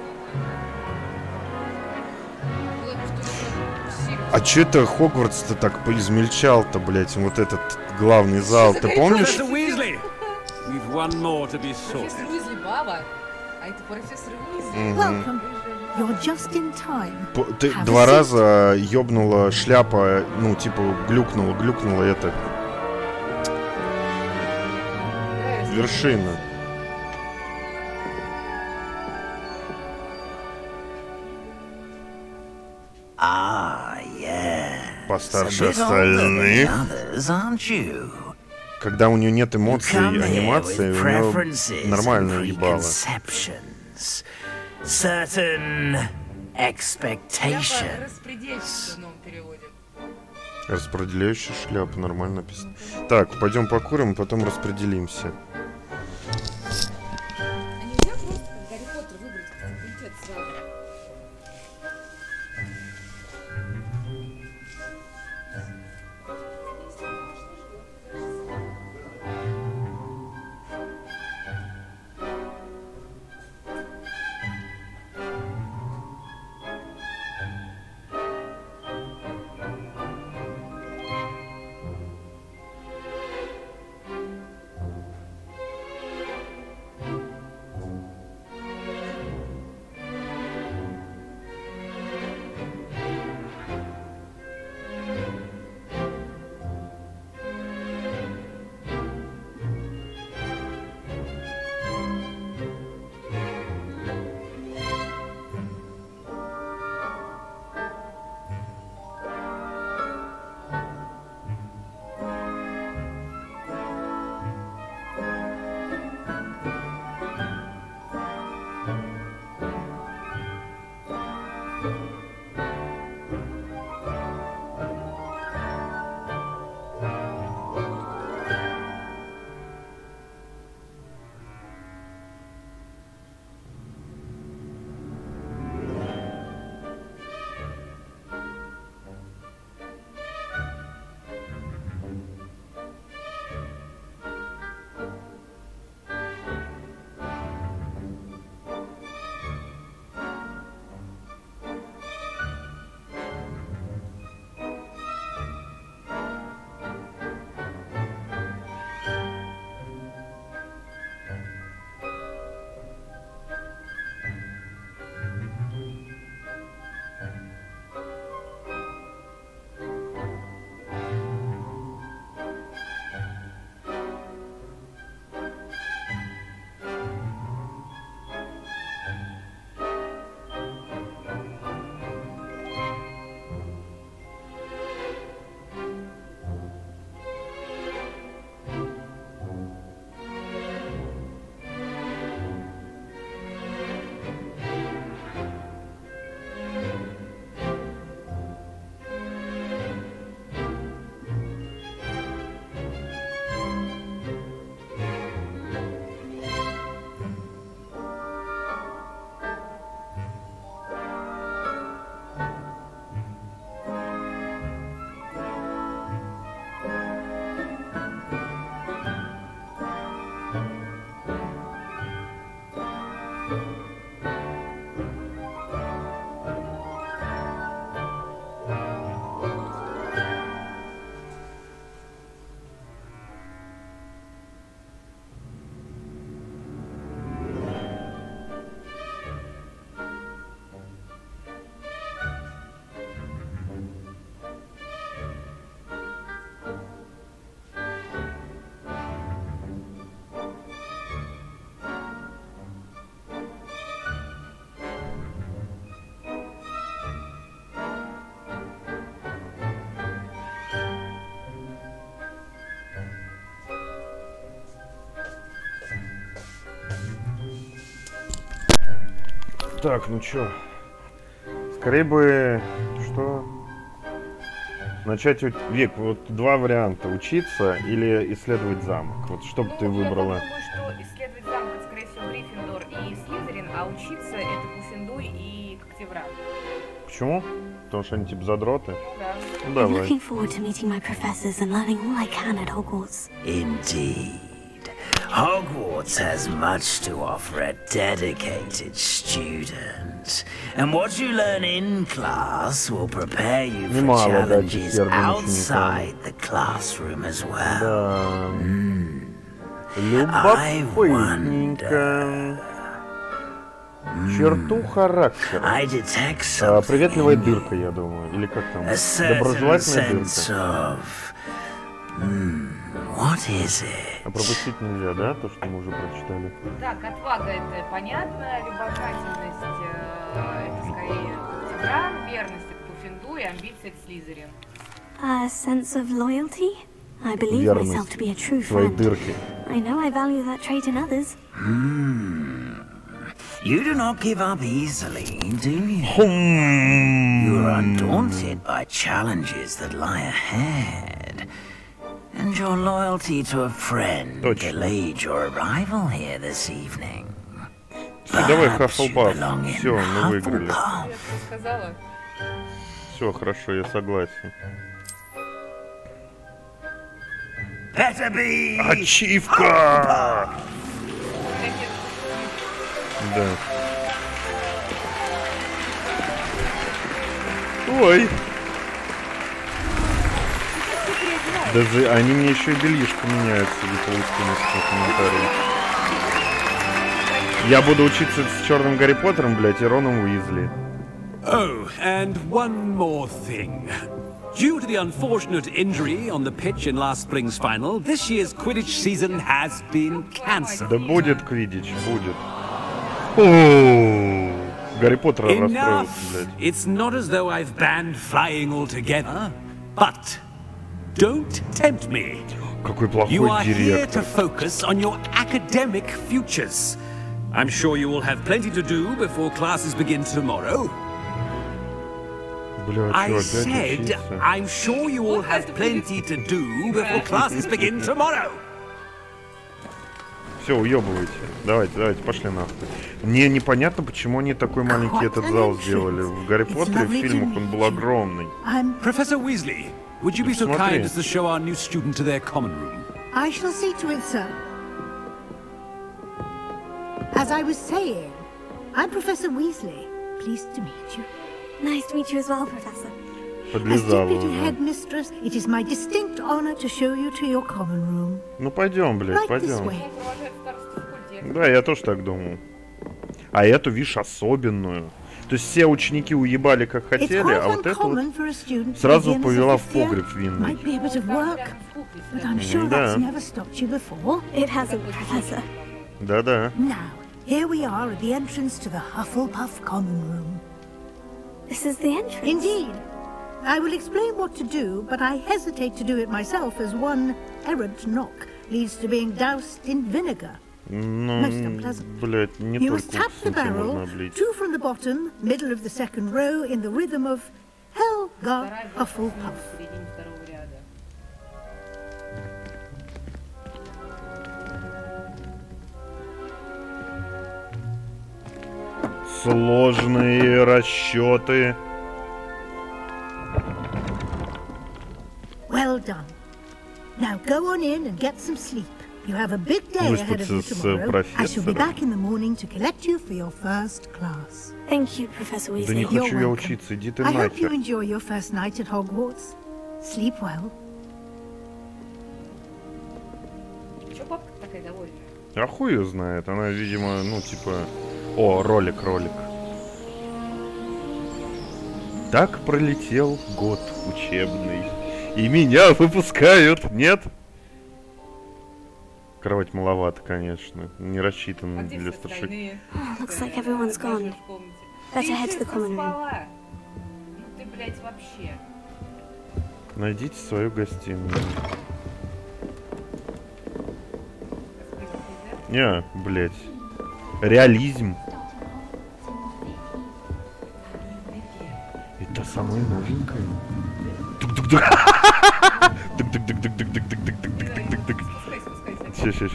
Блэк А чё это Хогвартс-то так поизмельчал-то, блядь, вот этот главный зал, ты помнишь? We've one more to be sorted. Профессор Уизли баба, а это профессор Уизли. Welcome. You're just in time. Ты 2 раза ёбнула шляпа, ну, типа, глюкнула это. Вершина. Постарше остальных. Когда у нее нет эмоций, анимации, у нее нормально ебало. Certain expectation. Распределяющая шляпа, нормально написано. Так, пойдем покурим, а потом распределимся. А нельзя просто как Гарри Поттер выбрать факультет сразу? Так, ну чё? Скорее бы... Что? Начать... Вик, вот 2 варианта. Учиться или исследовать замок. Вот что бы ты выбрала? Я думаю, что исследовать замок, это, скорее всего, Гриффиндор и Слизерин, а учиться это Пуффендуй и Когтевран. Почему? Потому что они типа задроты? Да. Ну, давай. I'm looking forward to meeting my professors and learning all I can at Hogwarts. Indeed. Hogwarts has much to offer a dedicated student. And what you learn in class will prepare you for challenges outside the classroom as well. Любопытненько. Черту характера. Приветливая дырка, я думаю. Или как там? Доброжелательная дырка. А пропустить нельзя, да? То, что мы уже прочитали. Так, отвага это понятно, любознательность это скорее Тигран, верность это Пуффендуй, амбиция это Слизерин. A sense of loyalty? I believe myself to be a true friend. I know I value that trait in others. You do not give up easily, do you? You are undaunted by challenges that lie ahead. And your loyalty to a friend delayed your arrival here this evening. Давай, Хаффлпаф. Все, мы выиграли. Все, хорошо, я согласен. Ачивка! Да. Ой. Даже они мне еще и бельишко меняют, судя по искренности комментариев. Я буду учиться с черным Гарри Поттером, блядь, и Роном Уизли. Oh, and one more thing. Due to the unfortunate injury on the pitch in last spring's final, this year's Quidditch season has been cancelled. Да будет Квиддич, будет. О, Гарри Поттер расстроился, блядь. It's not as though I've banned flying altogether, but don't tempt me. Какой плохой You are here директор. to focus on your academic futures. I'm sure you will have plenty to do before classes begin tomorrow. I said, I'm sure you will have plenty to do before classes begin tomorrow. Все, уебывайте. Давайте, пошли нахуй. Мне непонятно, почему они такой маленький этот зал сделали. В Гарри Поттере в фильмах он был огромный. Professor Weasley, would you be so kind as to show our new student to their common room? I shall see to it, sir. As I was saying, I'm Professor Weasley. Pleased to meet you. Nice to meet you as well, Professor. As Deputy Headmistress, it is my distinct honor to show you to your common room. Ну пойдем, блядь, Right this пойдем. way. Да, я тоже так думал. А эту, видишь, особенную. То есть все ученики уебали как хотели, а вот эту вот сразу повела в погреб винный. Да. Да-да. Here we are at the entrance to the Hufflepuff common room. This is the entrance? Indeed. I will explain what to do, but I hesitate to do it myself as one errant knock leads to being doused in vinegar. Most unpleasant. Блядь, не you только must tap the barrel, 2 from the bottom, middle of the second row, in the rhythm of Helga Hufflepuff. Сложные расчеты. Well done. Now go on in and get some sleep. You have a big day ahead of you tomorrow. I shall be back in the morning to collect you for your first class. Thank you, Professor Weasley. Да не хочу я учиться, иди ты I hope you нахер. enjoy your first night at Hogwarts. Sleep well. Чё папка такая довольная? А хуй её знает, она, видимо, ну типа... О, ролик. Так пролетел год учебный. И меня выпускают, нет? Кровать маловато, конечно. Не рассчитана для старших. Looks like everyone's gone. Better head to the common room. Ну ты, блядь, вообще. Найдите свою гостиную. Не, блядь. Реализм. Это самое новенькое. Ща.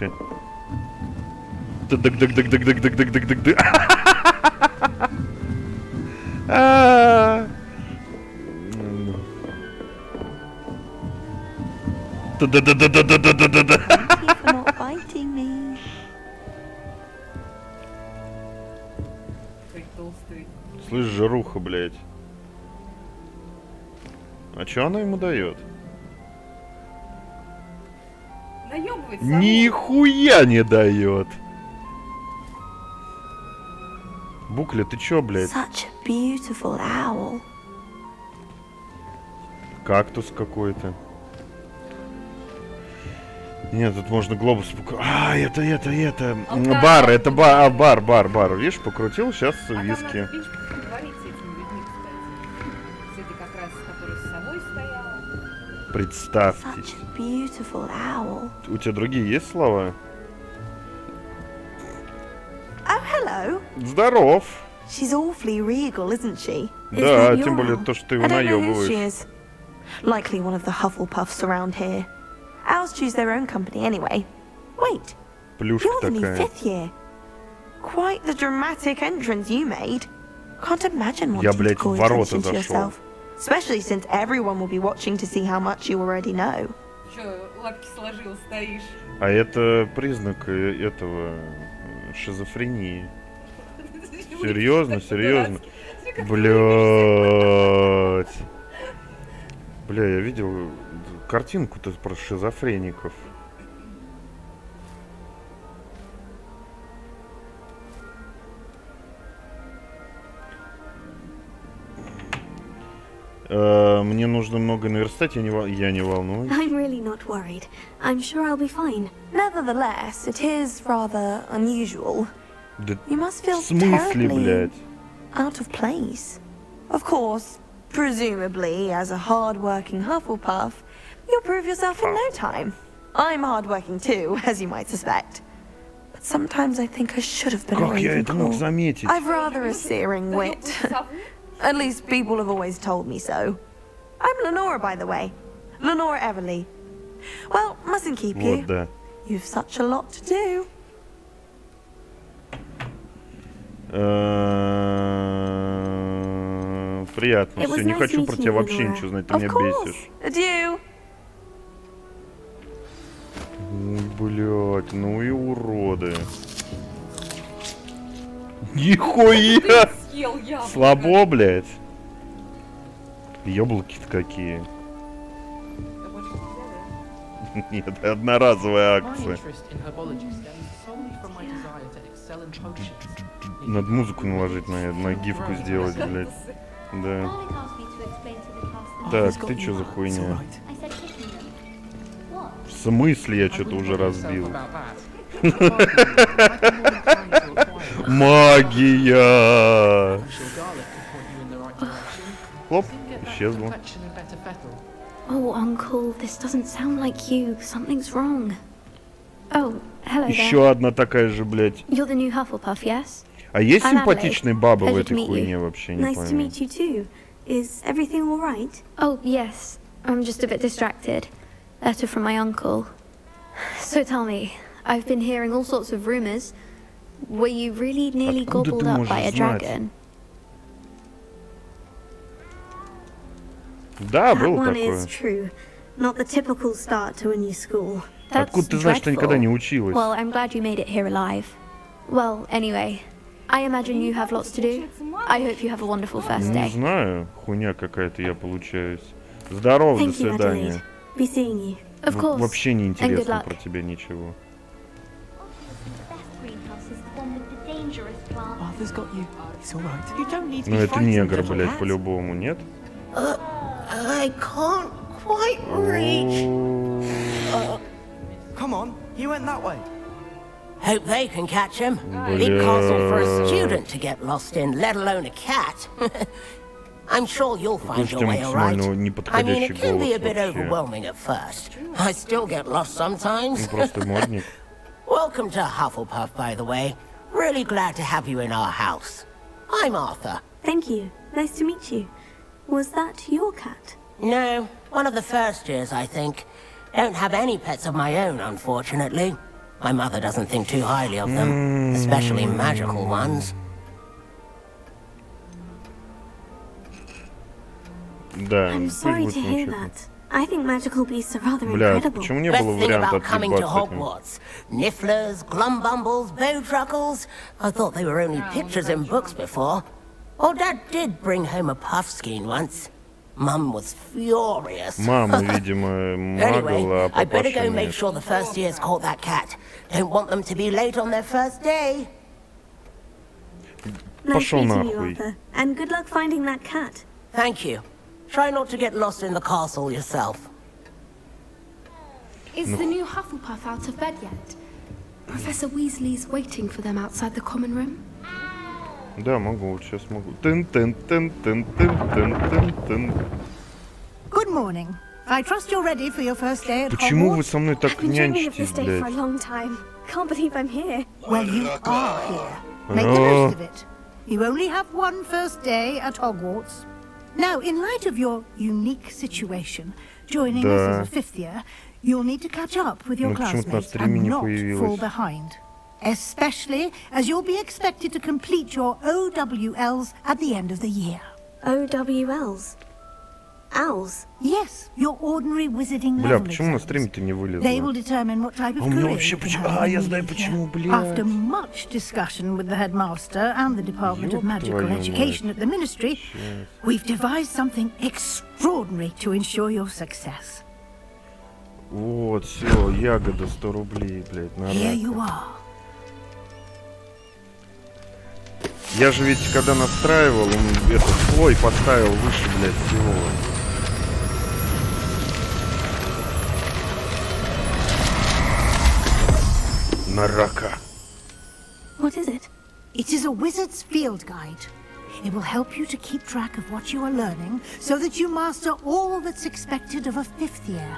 Слышь, жируха, блядь. А чё она ему дает? Наёбывает. Нихуя не дает. Букля, ты чё, блядь? Such a beautiful owl. Кактус какой-то. Нет, тут можно глобус покрутить. А, это. Бар, это бар. Видишь, покрутил, сейчас виски. Представьте. У тебя другие есть слова? Oh, hello. Здоров. She's awfully regal, isn't she? Да, тем более то, что ты его наебываешь. Likely one of the Hufflepuffs around here. Owls choose their own company anyway. Wait, Плюшка you're the new такая. 5th year. Quite the dramatic entrance you made. Can't imagine what to call attention to yourself. Especially since everyone will be watching to see how much you already know. Чё, лапки сложил, стоишь? А это признак этого шизофрении. Серьезно? Блять. Бля, я видел картинку-то про шизофреников. Мне нужно много наверстать, я не волнуюсь. I'm really not worried. I'm sure I'll be fine. Nevertheless, it is rather unusual. Да you must feel в смысле, блядь? Out of place. Of course, presumably, as a hard-working Hufflepuff, you'll prove yourself in no time. I'm hard-working too, as you might suspect. But sometimes I think I should have been a Ravenclaw. I've rather a searing wit. At least people have always told me so. I'm Lenora, by the way. Lenora Everly. Well, mustn't keep you. Да. You've such a lot to do. Приятно. Все, не хочу про тебя вообще ничего знать, ты меня бесишь. Adieu. Блять, ну и уроды. Нихуя! Слабо, блядь. Яблоки-то какие. Нет, одноразовая акция. Надо музыку наложить на гифку сделать, блядь. Да. Так, ты чё за хуйня? В смысле я что-то уже разбил? Магия! Хлоп, исчезла. Oh, Uncle, this doesn't sound like you. Something's wrong. Oh, hello there. Еще одна такая же, блядь. You're the new Hufflepuff, yes? А есть симпатичные бабы в этой хуйне вообще, не пойму. Nice to meet you too. Is everything all right? Oh, yes. I'm just a bit distracted. Letter from my uncle. So tell me, I've been hearing all sorts of rumors. Were you really nearly gobbled up by a dragon? Да, было такое. That one is true. Not the typical start to a new school. Откуда ты знаешь, что никогда не училась? Well, I'm glad you made it here alive. Well, anyway, I imagine you have lots to do. I hope you have a wonderful first day. Не знаю, хуйня какая-то я получаюсь. Здорово, до свидания. Be seeing you. Of course. Вообще не интересно про тебя ничего. Ну это негр, блядь, по-любому, нет? I can't quite reach. Come on, he went that way. Hope they can catch him. Big castle for a student to get lost in, let alone a cat. I'm sure you'll find your way alright. I mean, it can be a bit overwhelming at first. I still get lost sometimes. Welcome to Hufflepuff, by the way. Really glad to have you in our house. I'm Arthur. Thank you. Nice to meet you. Was that your cat? No, one of the first years, I think. Don't have any pets of my own, unfortunately. My mother doesn't think too highly of them, especially magical ones. I'm sorry to hear that. I think magical beasts are rather incredible. Best thing about coming to Hogwarts. Nifflers, glumbumbles, bowtruckles. I thought they were only pictures in books before. Old Dad did bring home a puffskein once. Mum was furious. Мама, видимо, магала, а I better папаша go make нет. sure the first years caught that cat. Don't want them to be late on their first day. Пошел Nice meeting you, нахуй. Arthur. And good luck finding that cat. Thank you. Try not to get lost in the castle yourself. Is the new Hufflepuff out of bed yet? Professor Weasley's waiting for them outside the common room. Да, могу, сейчас могу. Тын-тын-тын-тын-тын-тын-тын. Good morning. I trust you're ready for your first day at Почему вы Hogwarts? со мной так I've been dreaming of this нянчитесь, day for a блядь? long time. Can't believe I'm here. Well, you are here. Make the most of it. You only have one first day at Hogwarts. Now, in light of your unique situation, joining us as a fifth year, you'll need to catch up with your classmates and not fall behind. Especially as you'll be expected to complete your OWLs at the end of the year. OWLs? Owls? Yes, your ordinary wizarding Бля, level почему на exams. стриме-то не They вылезло? will determine what type of А у меня career вообще you can почему... have А, in я the знаю new почему, year. блядь. After much discussion with the headmaster and the Department of Ёб Magical твою Education мать. at the Ministry, we've devised something extraordinary to ensure your success. Вот, все, ягода 100 рублей, блядь, на Here рака. you are. Я же ведь, когда настраивал, он этот слой поставил выше, блядь, всего. На рака. What is it? It is a wizard's field guide. It will help you to keep track of what you are learning so that you master all that's expected of a fifth year.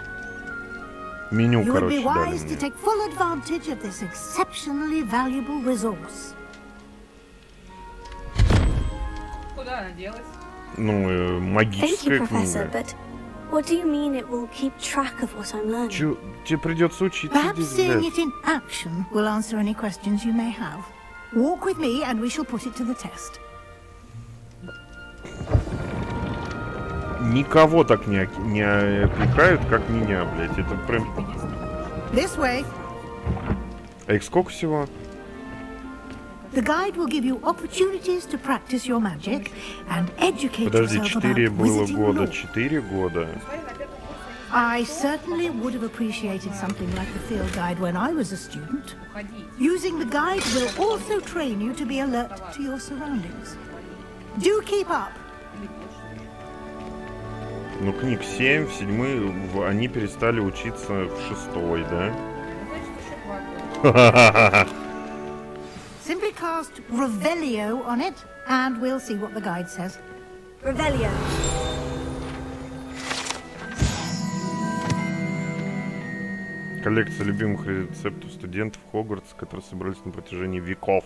Меню, You would be короче, дали wise to мне. take full advantage of this exceptionally valuable resource. Куда она делась? Ну, Thank you, магическая Professor, книга. but what do you mean it will keep track of what I'm learning? Чё, тебе придется учиться Perhaps здесь, seeing блядь. it in action will answer any questions you may have. Walk with me and we shall put it to the test. Никого так не опекают, как меня, блядь. Это прям... This way. А их сколько всего? The guide will give you opportunities to practice your magic and educate Подожди, yourself about 4 было wizarding года. lore. 4 года. I certainly would have appreciated something like the field guide when I was a student. Using the guide will also train you to be alert to your surroundings. Do keep up. Ну, книг 7, в 7 они перестали учиться в 6, да? Simply cast Revelio on it, and we'll see what the guide says. Revelio. Коллекция любимых рецептов студентов Хогвартса, которые собрались на протяжении веков.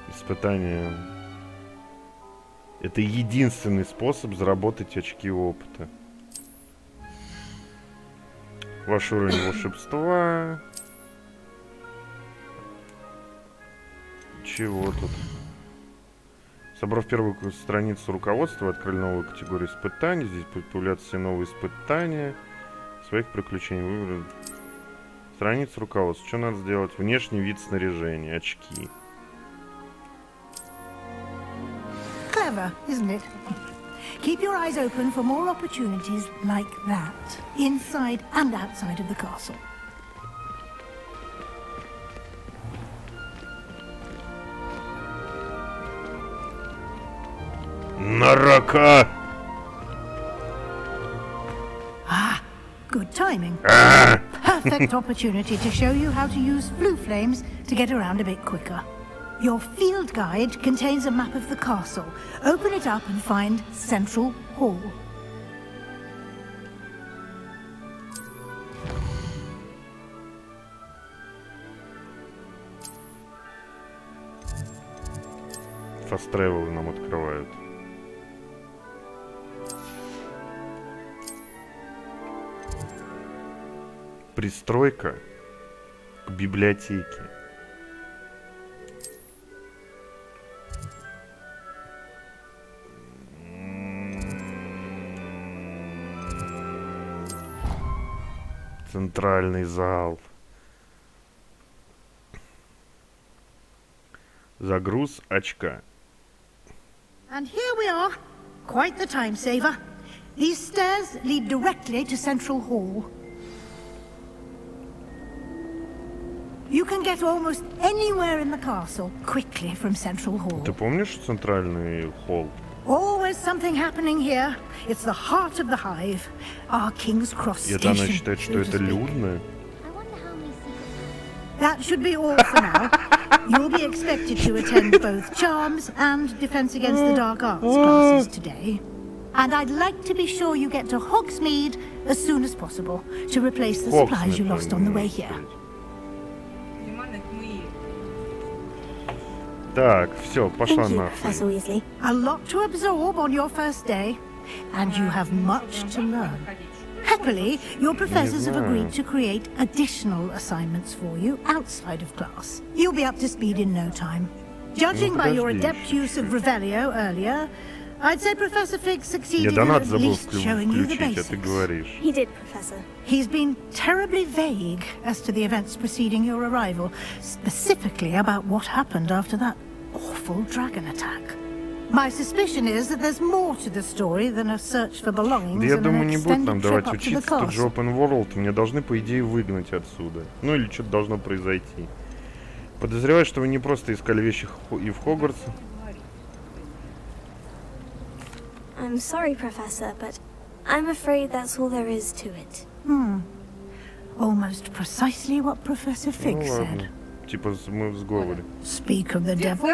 Испытание. Это единственный способ заработать очки опыта. Ваш уровень волшебства. Чего тут? Собрав первую страницу руководства, открыли новую категорию испытаний. Здесь будут появляться все новые испытания. Своих приключений выбрали. Страница руководства. Что надо сделать? Внешний вид снаряжения. Очки. Clever, isn't it? Keep your eyes open for more opportunities like that, inside and outside of the castle. На рака! Ah, good timing. Perfect opportunity to show you how to use blue flames to get around a bit quicker. Your field guide contains a map of the castle. Open it up and find Central Hall. Fast travel нам открывают. Пристройка к библиотеке. Центральный зал. Загруз очка. And here we are. Quite the time saver. These stairs lead directly to Central Hall. You can get almost anywhere in the castle quickly from Central Hall. Ты помнишь центральный холл? Always something happening here. It's the heart of the hive. Our King's Cross Station. Это она считает, что это людно? That should be all for now. You'll be expected to attend both Charms and Defense Against the Dark Arts classes today. And I'd like to be sure you get to Hogsmeade as soon as possible to replace the supplies you lost on the way here. Так, все, пошла нахуй. A lot to absorb on your first day, and you have much to learn. Happily, your professors have agreed to create additional assignments for you outside of class. You'll be up to speed in no time. Judging by your adept use of Revelio earlier, I'd say Professor Fig succeeded in at least showing you the basics. He did, Professor. He's been terribly vague as to the events preceding your arrival, specifically about what happened after that awful dragon attack. My suspicion is that there's more to the story than a search for belongings Я and думаю, an не будет нам extended давать trip up to the учиться, тут же castle. Open World, меня должны, по идее, выгнать отсюда. Ну или что-то должно произойти. Подозреваю, что вы не просто искали вещи и в Хогвартсе. I'm sorry, Professor, but I'm afraid that's all there is to it. Almost precisely what Professor Fig said. Типа мы в сговоре. Speak of the devil.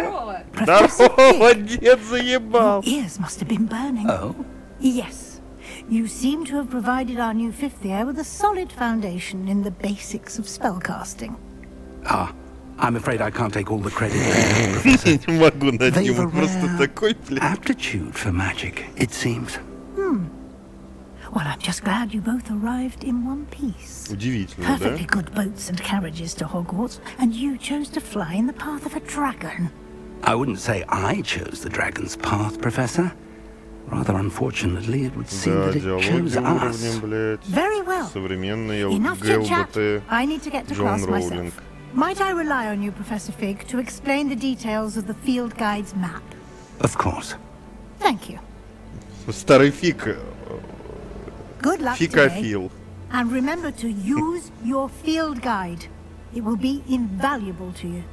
Здорово, дед заебал. Your ears must have been burning. Oh? Yes. You seem to have provided our new fifth year with a solid foundation in the basics of spellcasting. Ah, I'm afraid I can't take all the credit there, Professor. Не могу над They've ним, a просто rare такой, блин. aptitude for magic, it seems. Well, I'm just glad you both arrived in one piece. Удивительно, да? Perfectly good boats and carriages to Hogwarts, and you chose to fly in the path of a dragon. I wouldn't say I chose the dragon's path, Professor. Rather unfortunately, it would seem Да, that it chose диалоги us. уровнем, блядь. Very well. Современные Enough chit-chat. ГЛБТ. I need to get to John class Rowling. myself. Might I rely on you, Professor Fig, to explain the details of the field guide's map? Of course. Thank you. Старый фиг. Good luck today. Фикофил. And remember to use your field guide. It will be invaluable to you.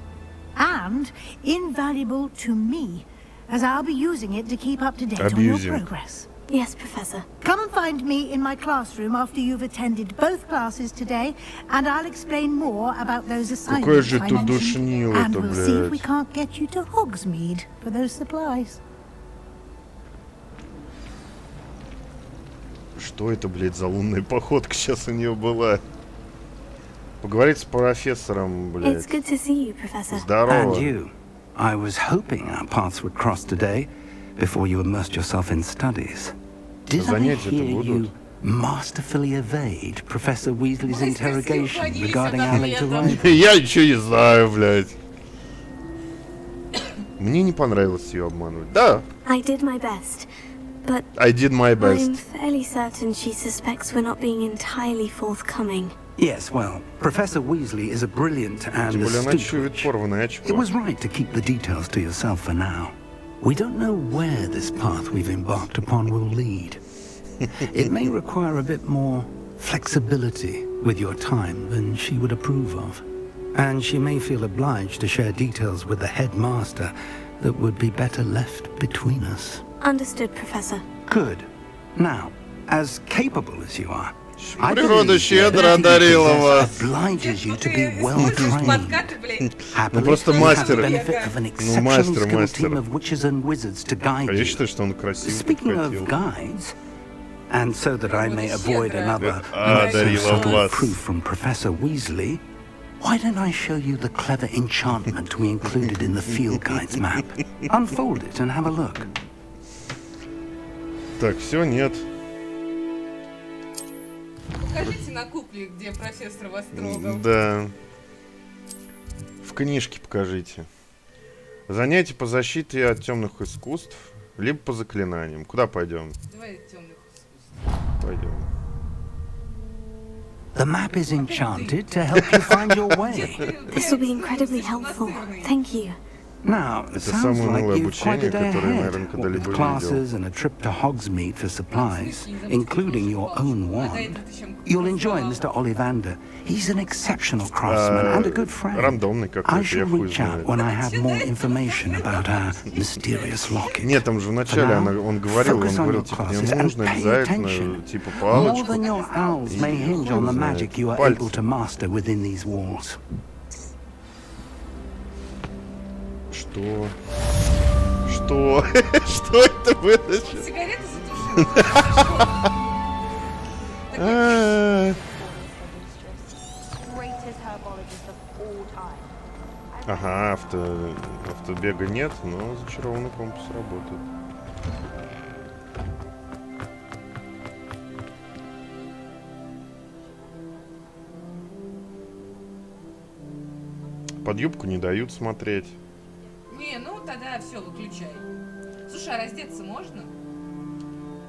And invaluable to me, as I'll be using it to keep up to date on your progress. Yes, Professor. Come and find me in my classroom after you've attended both classes today, and I'll explain more about those assignments I mentioned. And we'll see if we can't get you to Hogsmeade for those supplies. Что это, блядь, за лунная походка сейчас у нее была? Поговорить с профессором, блядь. It's good to see you, Professor. Здорово. And you. I was hoping our paths would cross today before you immersed yourself in studies. Did I hear you masterfully evade Professor Weasley's interrogation regarding our late arrival? Я ничего не знаю, блядь. Мне не понравилось ее обманывать. Да. I did my best, but I did my best. I'm fairly certain she suspects we're not being entirely forthcoming. Yes, well, Professor Weasley is a brilliant and astute witch. It was right to keep the details to yourself for now. We don't know where this path we've embarked upon will lead. It may require a bit more flexibility with your time than she would approve of. And she may feel obliged to share details with the headmaster that would be better left between us. Understood, Professor. Good. Now, as capable as you are, Природа щедро одарила вас. Obliges you to be well trained. Ну просто мастер. Ну мастер. Team of witches and wizards to guide you. Я считаю, что он красивый. Speaking of guides, and so that I may avoid another proof from Professor Weasley, why don't I show you the clever enchantment we included in the field guide's map? Unfold it and have a look. Так, все, нет. Покажите на купле, где профессор вас трогал. Да. В книжке покажите. Занятия по защите от темных искусств, либо по заклинаниям. Куда пойдем? Давай темных искусств. Пойдем. The map is enchanted to help you find your way. This will be incredibly helpful. Thank you. Now, it sounds like you've quite a day ahead, what with classes and a trip to Hogsmeade for supplies, including your own wand. You'll enjoy Mr. Ollivander. He's an exceptional craftsman and a good friend. I shall reach out when I have more information about our mysterious locket. Нет, там же вначале он говорил, типа, мне нужно обязательно, типа, палочку. More than your owls may hinge on the magic you are able to master within these walls. Что? Что? Что это вытащил? Сигареты затушил. Ага, автобега нет, но зачарованный компас работает. Под юбку не дают смотреть. Не, ну тогда все, выключай. Слушай, а раздеться можно?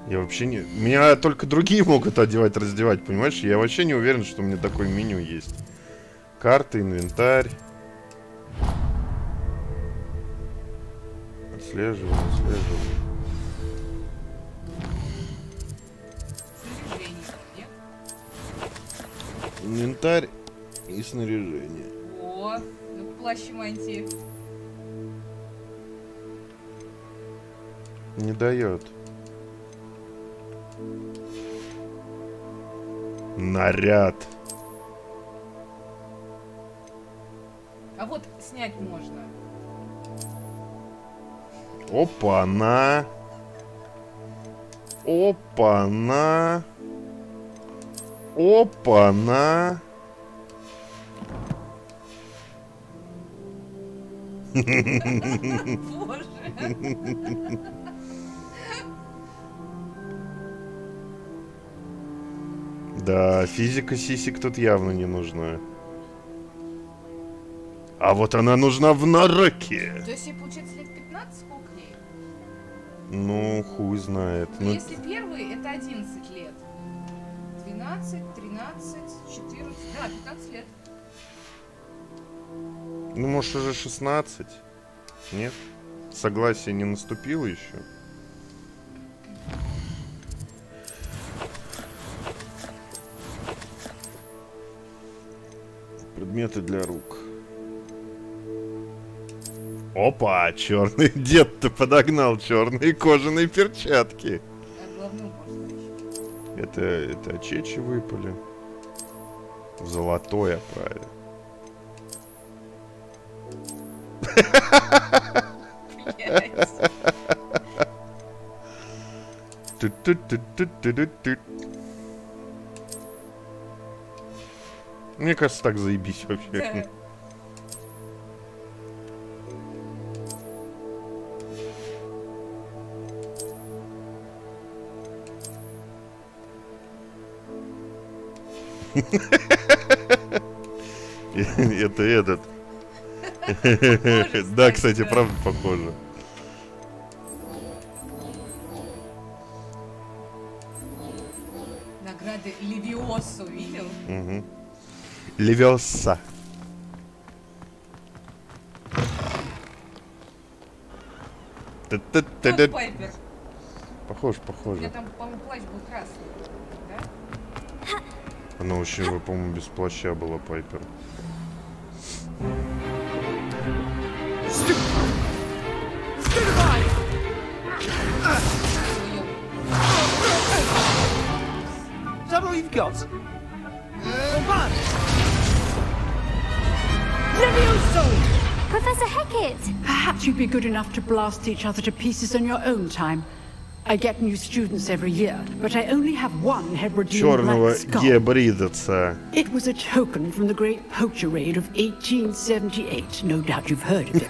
Я вообще не... Меня только другие могут одевать, раздевать, понимаешь? Я вообще не уверен, что у меня такое меню есть. Карты, инвентарь. Отслеживаю, отслеживаю. Инвентарь и снаряжение. О, ну плащ и мантии. Не дает. Наряд. А вот снять можно. Опа-на. Опа-на. Опа-на. Боже. Да, физика сисек тут явно не нужна. А вот она нужна в нароке. То есть ей получается лет 15, сколько ей? Ну, хуй знает. Ну, если первый, это 11 лет. 12, 13, 14, да, 15 лет. Ну, может, уже 16? Нет? Согласие не наступило еще? Предметы для рук. Опа, черный дед-то подогнал черные кожаные перчатки. Это очечи выпали. В золотой оправе. Мне кажется, так заебись вообще. Это этот. Да, кстати, правда похоже. Награды Левиосу видел? Угу. Левиоса. Пайпер. Похож. У меня там, по-моему, плащ был красный, да? Она вообще, по-моему, без плаща была, Пайпер. Is that all you've got? Levioso! Professor Hecat! Perhaps you'd be good enough to blast each other to pieces on your own time. I get new students every year, but I only have one Hebridean black skull. It was a token from the great poacher raid of 1878. No doubt you've heard of it.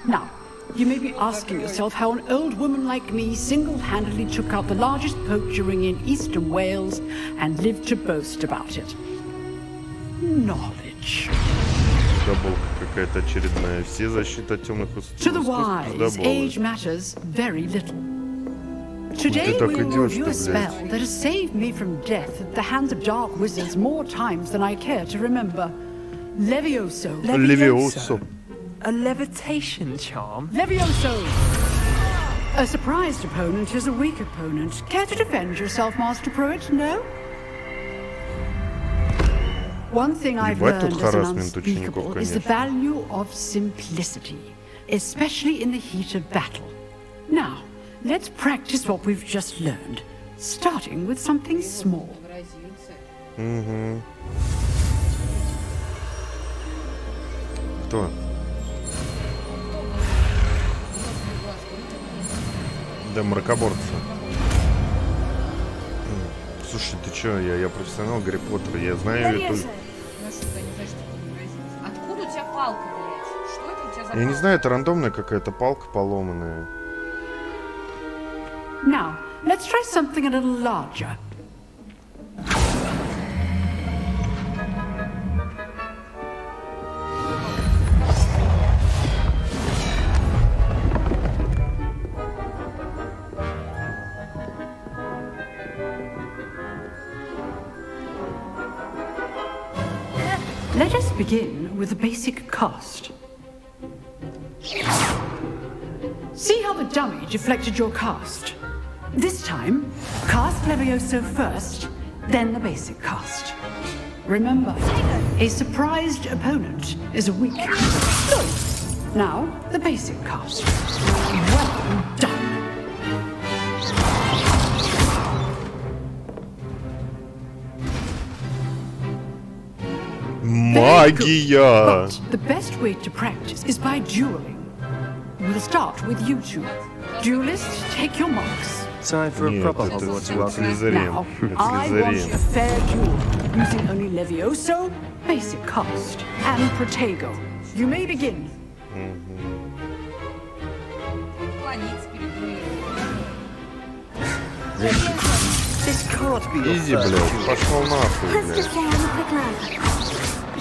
Now, you may be asking yourself how an old woman like me single-handedly took out the largest poacher ring in eastern Wales and lived to boast about it. Knowledge. Какая-то очередная. Все защита от темных искусств. To the wise, age matters very little. Today we will review a spell that has saved me from death at the hands of dark wizards more times than I care to remember. Levioso. Levioso. A levitation charm? Levioso! A surprised opponent is a weak opponent. Care to defend yourself, Master Pruitt? No? One thing I've learned as an unspeakable is the value of simplicity, especially in the heat of battle. Now, let's practice what we've just learned, starting with something small. Кто? Да, мракоборца. Слушай, ты чё, я профессионал Гарри Поттера, я знаю эту... Откуда у тебя палка, блядь? Что это у тебя за палка? Я не знаю, это рандомная какая-то палка поломанная. Now, let's try something a little larger. Let us begin with the basic cast. See how the dummy deflected your cast? This time, cast Levioso first, then the basic cast. Remember, a surprised opponent is a weak. Good. Now, the basic cast. Well done. Магия! But the best way to practice is by dueling. We'll start with you two. Duelists, take your marks. Time for a proper Hogwarts welcome. Now, I want a fair duel, using only Levioso, basic cast, and Protego. You may begin. This can't be your Easy, блядь, пошел нахуй, блядь.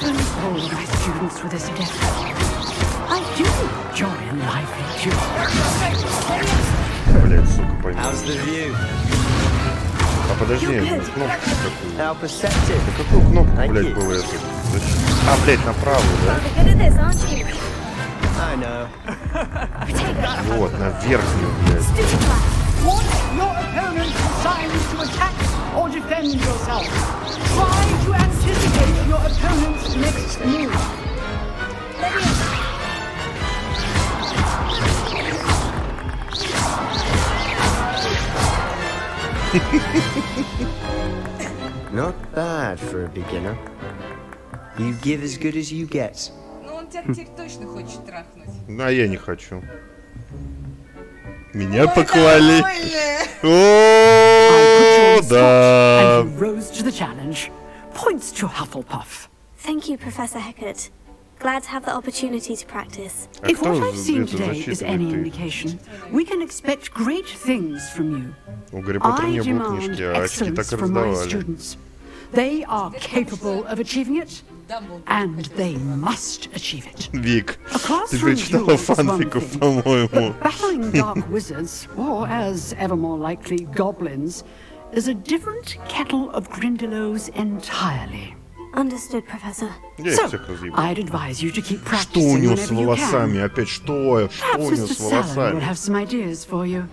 Don't hold my students with this death. I do enjoy a lively duel. Блядь, сука, пойми. How's the view? А подожди, кнопку какую? How perceptive. Да какую кнопку, блядь, было это? А, блядь, направо, да? I know. Вот, на верхнюю, блядь. Want your opponent assigned to attack or defend yourself. Try to anticipate your opponent's next move. Not bad for a beginner. You give as good as you get. Ну он тебя теперь точно хочет трахнуть. А я не хочу. Меня похвали. О, да. And he rose to the challenge. Points to Hufflepuff. Thank you, Professor Hecat. Glad to have the opportunity to practice. If what I've seen today is any indication, we can expect great things from you. I demand excellence from my students. They are capable of achieving it, and they must achieve it. Вик, ты прочитала фанфику, по-моему. Battling dark wizards, or as ever more likely, goblins, is a different kettle of Grindylows entirely. Understood, Professor. So, I'd advise you to keep practicing Что у него с whenever you волосами? can. Опять что у него с Perhaps Mr. Sallow will волосами? have some ideas for you.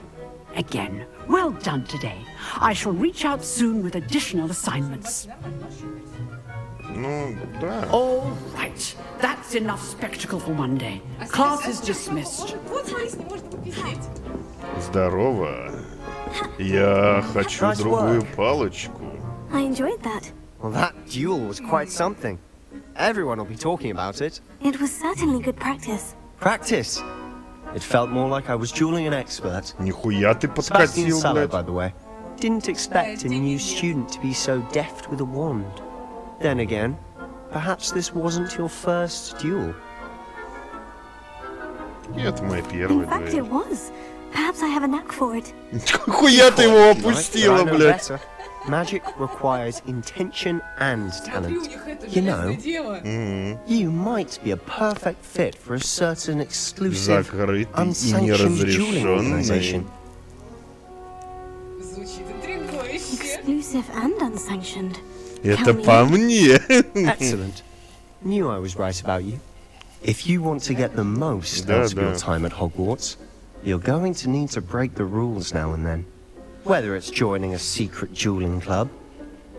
Again, well done today. I shall reach out soon with additional assignments. Ну, да. All right, that's enough spectacle for one day. Class is dismissed. Здорово. Я хочу другую палочку. I enjoyed that. Well, that duel was quite something. Everyone will be talking about it. It was certainly good practice. Practice? It felt more like I was dueling an expert. Нихуя ты Sebastian подкатил, Sallow, блядь. by the way. Didn't expect a new student to be so deft with a wand. Then again, perhaps this wasn't your first duel. Это моя первая, In fact, it блядь. was. Perhaps I have a knack for it. Хуя ты его опустила, I know блядь. better. Magic requires intention and talent. You know, you might be a perfect fit for a certain exclusive, Закрытый и unsanctioned dueling неразрешенный. organization. Exclusive and unsanctioned. Это по мне. Excellent. Knew I was right about you. If you want to get the most out of your time at Hogwarts, you're going to need to break the rules now and then. Whether it's joining a secret dueling club,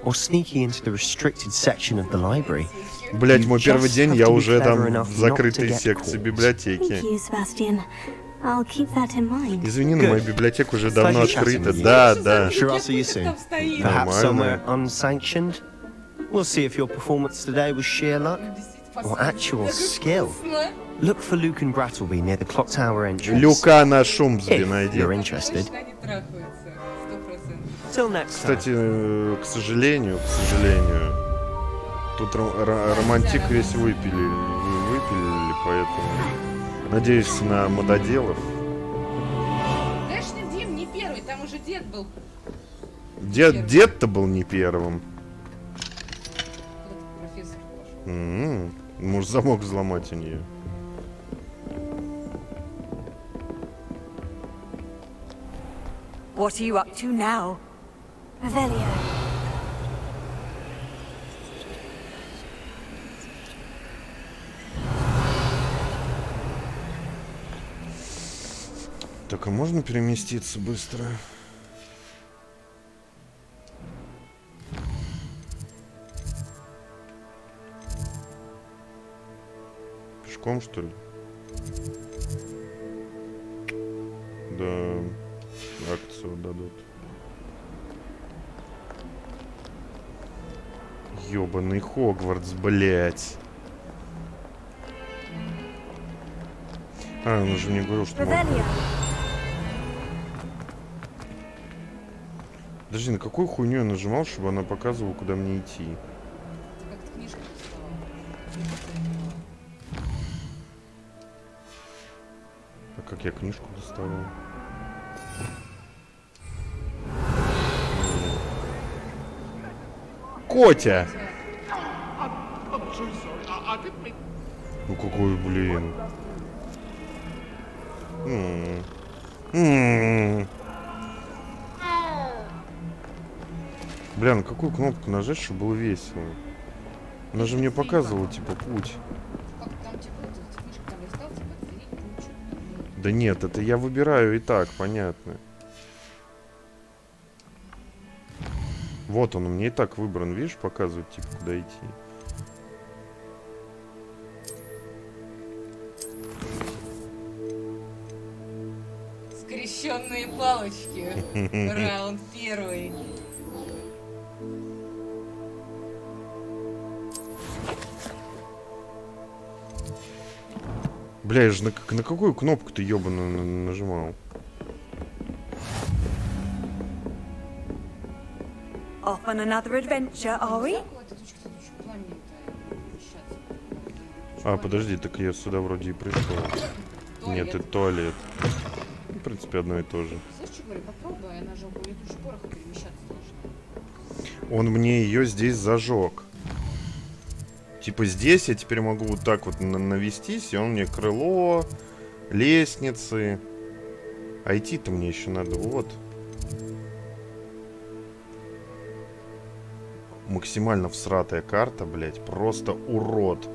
or sneaking into the restricted section of the library. Блять, мой первый день, я уже там в закрытой секции библиотеки. Извини, но моя библиотека уже давно открыта. Да, да. Нормально. We'll see if your performance today was sheer luck or actual skill. Look for Luke and Brattleby near the clock tower entrance. Люка на Шумсби найди. If you're interested. Кстати, к сожалению, тут романтик весь выпилили, поэтому надеюсь на мододелов. Конечно, Дим не первый, там уже дед был. Дед-то был не первым. Может, замок взломать у нее. What are you up to now? Revelio. Так, а можно переместиться быстро? Пешком, что ли? Да, акцию дадут. Ёбаный Хогвартс, блять. А, он уже мне говорил, что... Подожди, на какую хуйню я нажимал, чтобы она показывала, куда мне идти? А как я книжку доставал? Котя! Ну какой, блин. Бля, на какую кнопку нажать, чтобы было весело? Она же мне показывала, типа, путь. Да нет, это я выбираю и так, понятно. Вот он, у меня и так выбран, видишь, показывает, типа, куда идти. Скрещенные палочки. Раунд первый. Бля, я же на какую кнопку ты ёбаную нажимал? Off on another adventure, are we? А, подожди, так я сюда вроде и пришел. Нет, это туалет. В принципе, одно и то же. Он мне ее здесь зажег. Типа здесь я теперь могу вот так вот навестись, и он мне крыло, лестницы. А идти-то мне еще надо, вот. Максимально всратая карта, блять, просто урод.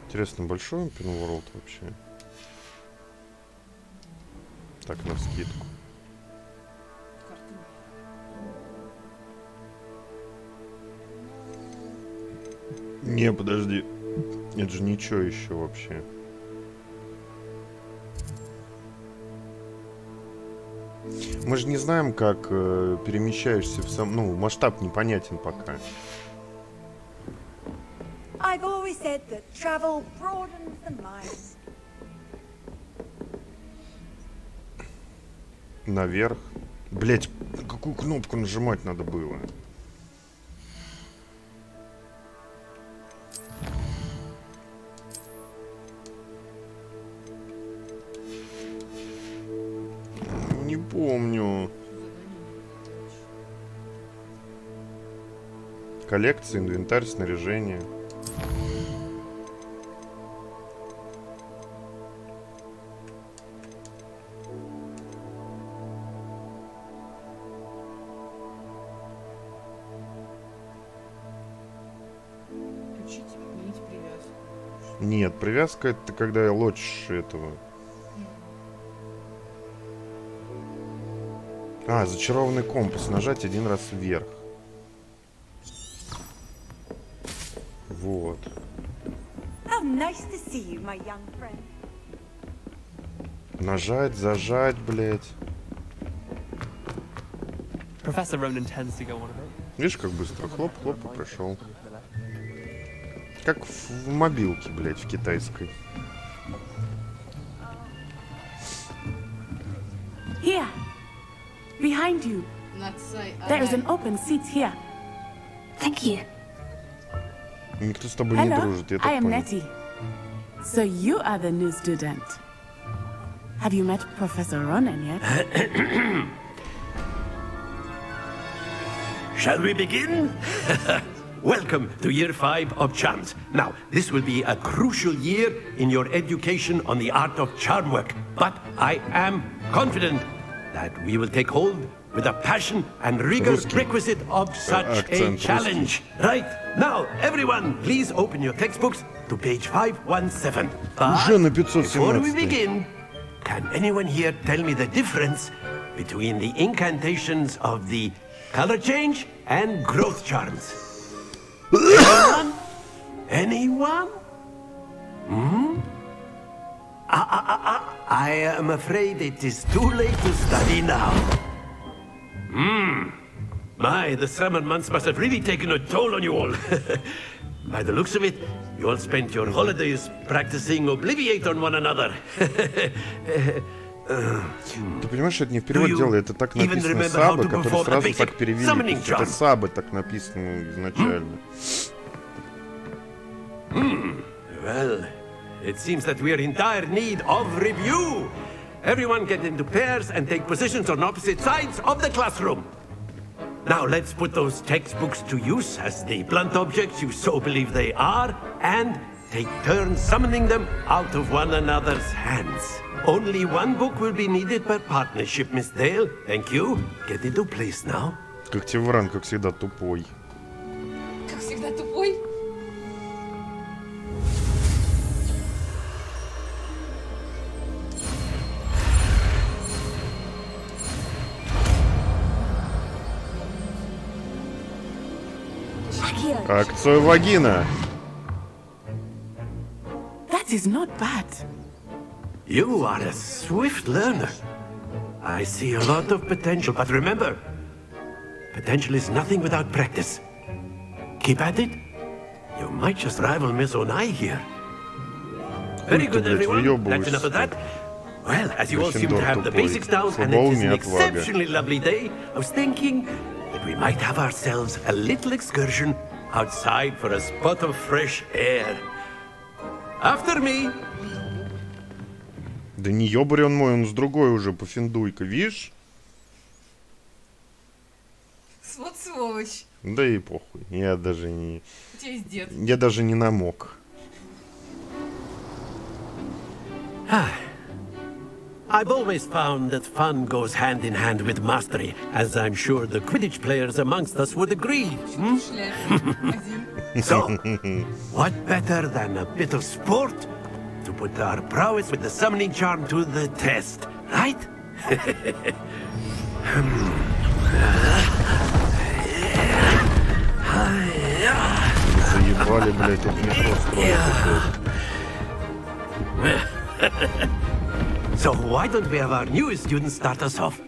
Интересно, большой Open World вообще? Так, навскидку. Не, подожди. Это же ничего еще вообще. Мы же не знаем, как перемещаешься в сам... Ну, масштаб непонятен пока. I've always said that travel broadens the mind. Наверх. Блять, какую кнопку нажимать надо было? Не помню. Коллекция, инвентарь, снаряжение. Нет, привязка это когда лочишь этого. А, зачарованный компас. Нажать один раз вверх. Вот. Нажать, зажать, блять. Видишь, как быстро. Хлоп-хлоп и прошел. Как в мобилке, блять, в китайской. Here, behind you. There is an open seat here. Thank you. Никто с тобой не дружит, я так понял. Nettie. So you are the new student. Have you met Professor Ronan yet? Shall we begin? Welcome to Year 5 of Charms. Now, this will be a crucial year in your education on the art of charm work. But I am confident that we will take hold with the passion and rigor requisite of such a challenge. Right, now, everyone, please open your textbooks to page 517. But before we begin, can anyone here tell me the difference between the incantations of the color change and growth charms? Anyone? Anyone? Hmm? I am afraid it is too late to study now. My, the summer months must have really taken a toll on you all. By the looks of it, you all spent your holidays practicing Obliviate on one another. Ты понимаешь, это не в перевод дело, это так написано сабы, которые сразу так перевели. Это сабы так написано изначально. Well, it seems that we are in dire need of review. Everyone get into pairs and take positions on opposite sides of the classroom. Now let's put those textbooks to use as the blunt objects you so believe they are, and take turns summoning them out of one another's hands. Only one book will be needed per partnership, Miss Dale. Thank you. Get into place now. Когтевран, как всегда, тупой. Как всегда тупой? Акция вагина. That is not bad. You are a swift learner. I see a lot of potential, but remember, potential is nothing without practice. Keep at it. You might just rival Miss Onai here. Very good, everyone. That's enough of that. Well, as you all seem to have the basics down, and it is an exceptionally lovely day, I was thinking that we might have ourselves a little excursion outside for a spot of fresh air. After me. Да не ёбарь он мой, он с другой уже, пофиндуй-ка, видишь? Вот сволочь. Да и похуй, я даже не... У тебя есть дед. Я даже не намок. I've always found that fun goes hand in hand with mastery, as I'm sure the Quidditch players amongst us would agree. So, what better than a bit of sport to put our prowess with the summoning charm to the test, right? Заебали, блядь, тут метро строят. So why don't we have our newest student start us off?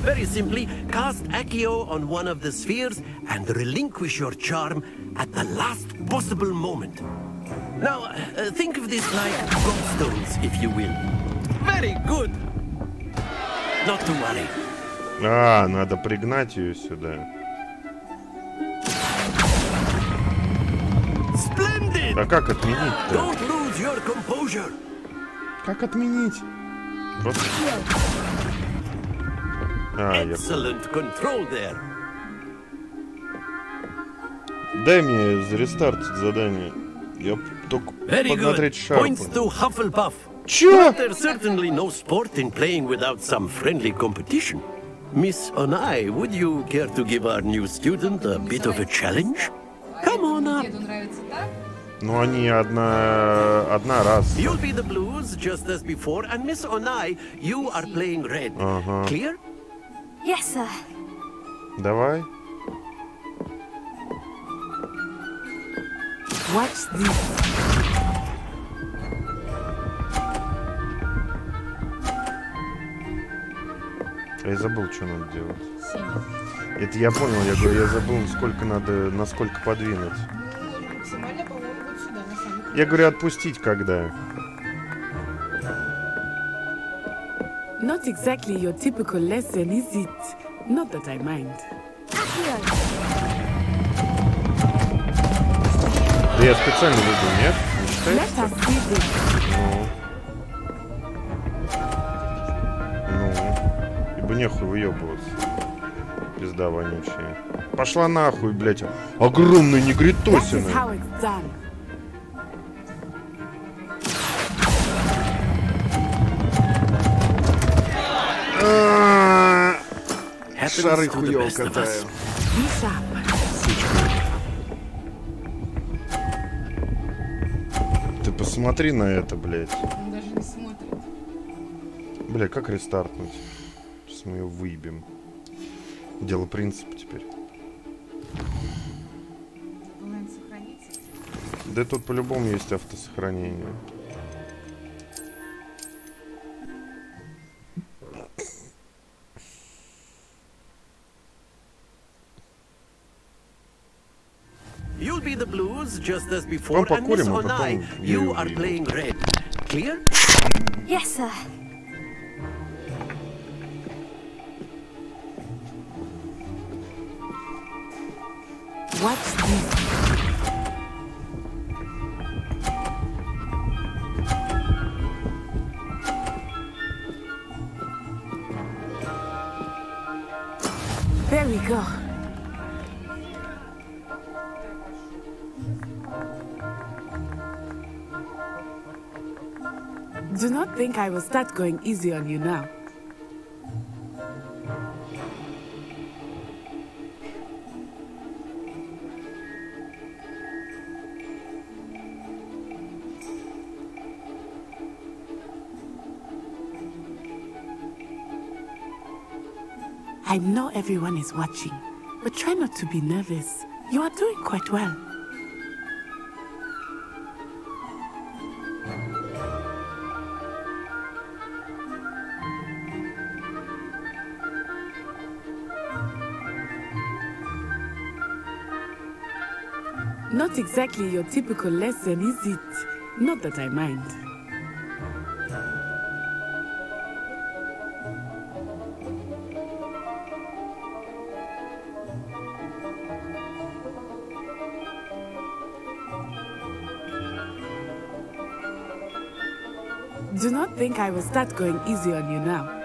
Very simply, cast Accio on one of the spheres and relinquish your charm at the last possible moment. Now, think of this like gobstones, if you will. Very good. Not to worry. А, надо пригнать ее сюда. А как отменить-то? Don't lose your composure. Как отменить? Просто... Excellent control there. Дай мне зарестартить задание. Я только посмотреть шарпу. Points to Hufflepuff. Чё? There's certainly no sport in playing without some friendly competition. Miss Onai, would you care to give our new student a bit of a challenge? Come on up. Ну, они одна раз. You'll be the blues just as before, and Miss Onai, you are playing red. Clear? Yes, sir. Давай. Watch this. Я забыл, что надо делать. Это я понял, я говорю, я забыл, насколько подвинуть. Максимально, по-моему, вот сюда, на самом деле. Я говорю, отпустить когда? Not exactly your typical lesson, is it? Not that I mind. Да я специально выбрал, нет? Не считаете? Ну, ибо нехуй выебываться. Пизда вонючая. Пошла нахуй, блядь. Огромные негритосины. Шары хуёво катаю. Ты посмотри на это, блядь. Он даже не смотрит. Бля, как рестартнуть? Сейчас мы ее выебем. Дело принципа теперь. Да тут по-любому есть автосохранение. You'll be the blues just as before, and Miss Onai, you are playing red. Clear? Yes, sir. What's this? There we go. Do not think I will start going easy on you now. I know everyone is watching, but try not to be nervous. You are doing quite well. Not exactly your typical lesson, is it? Not that I mind. Do not think I will start going easy on you now.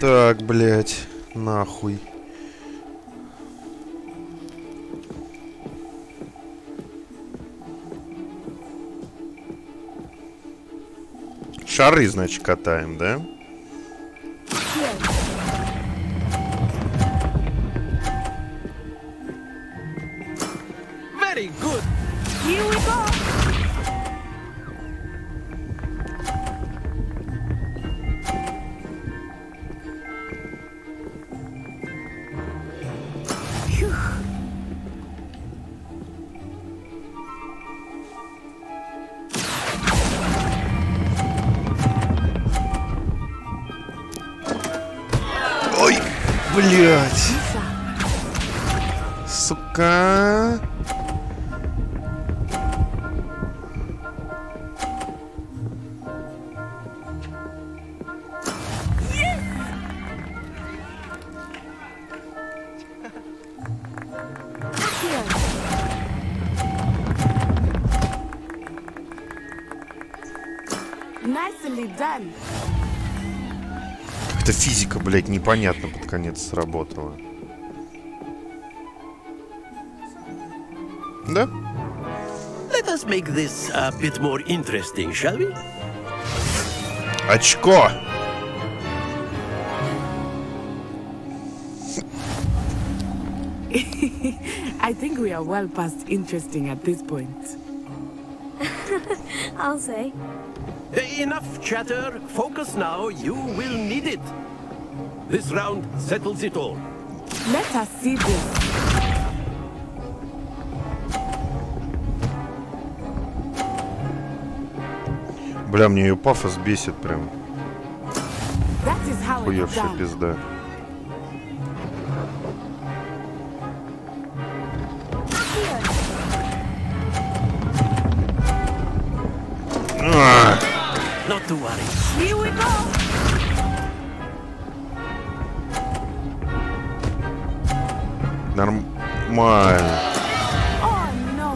Так, блядь, нахуй. Шары, значит, катаем, да? Very good. Here we go. Ой, блядь. Сука. Nicely done. Эта физика, блядь, непонятно под конец сработала. Да? Let us make this a bit more interesting, shall we? Очко! I think we are well past interesting at this point. I'll say. Enough chatter. Focus now. You will need it. This round settles it all. Let us see this. Бля, мне ее пафос бесит прям. Хуевшая пизда. Not to worry. Here we go. Нормально. Oh no.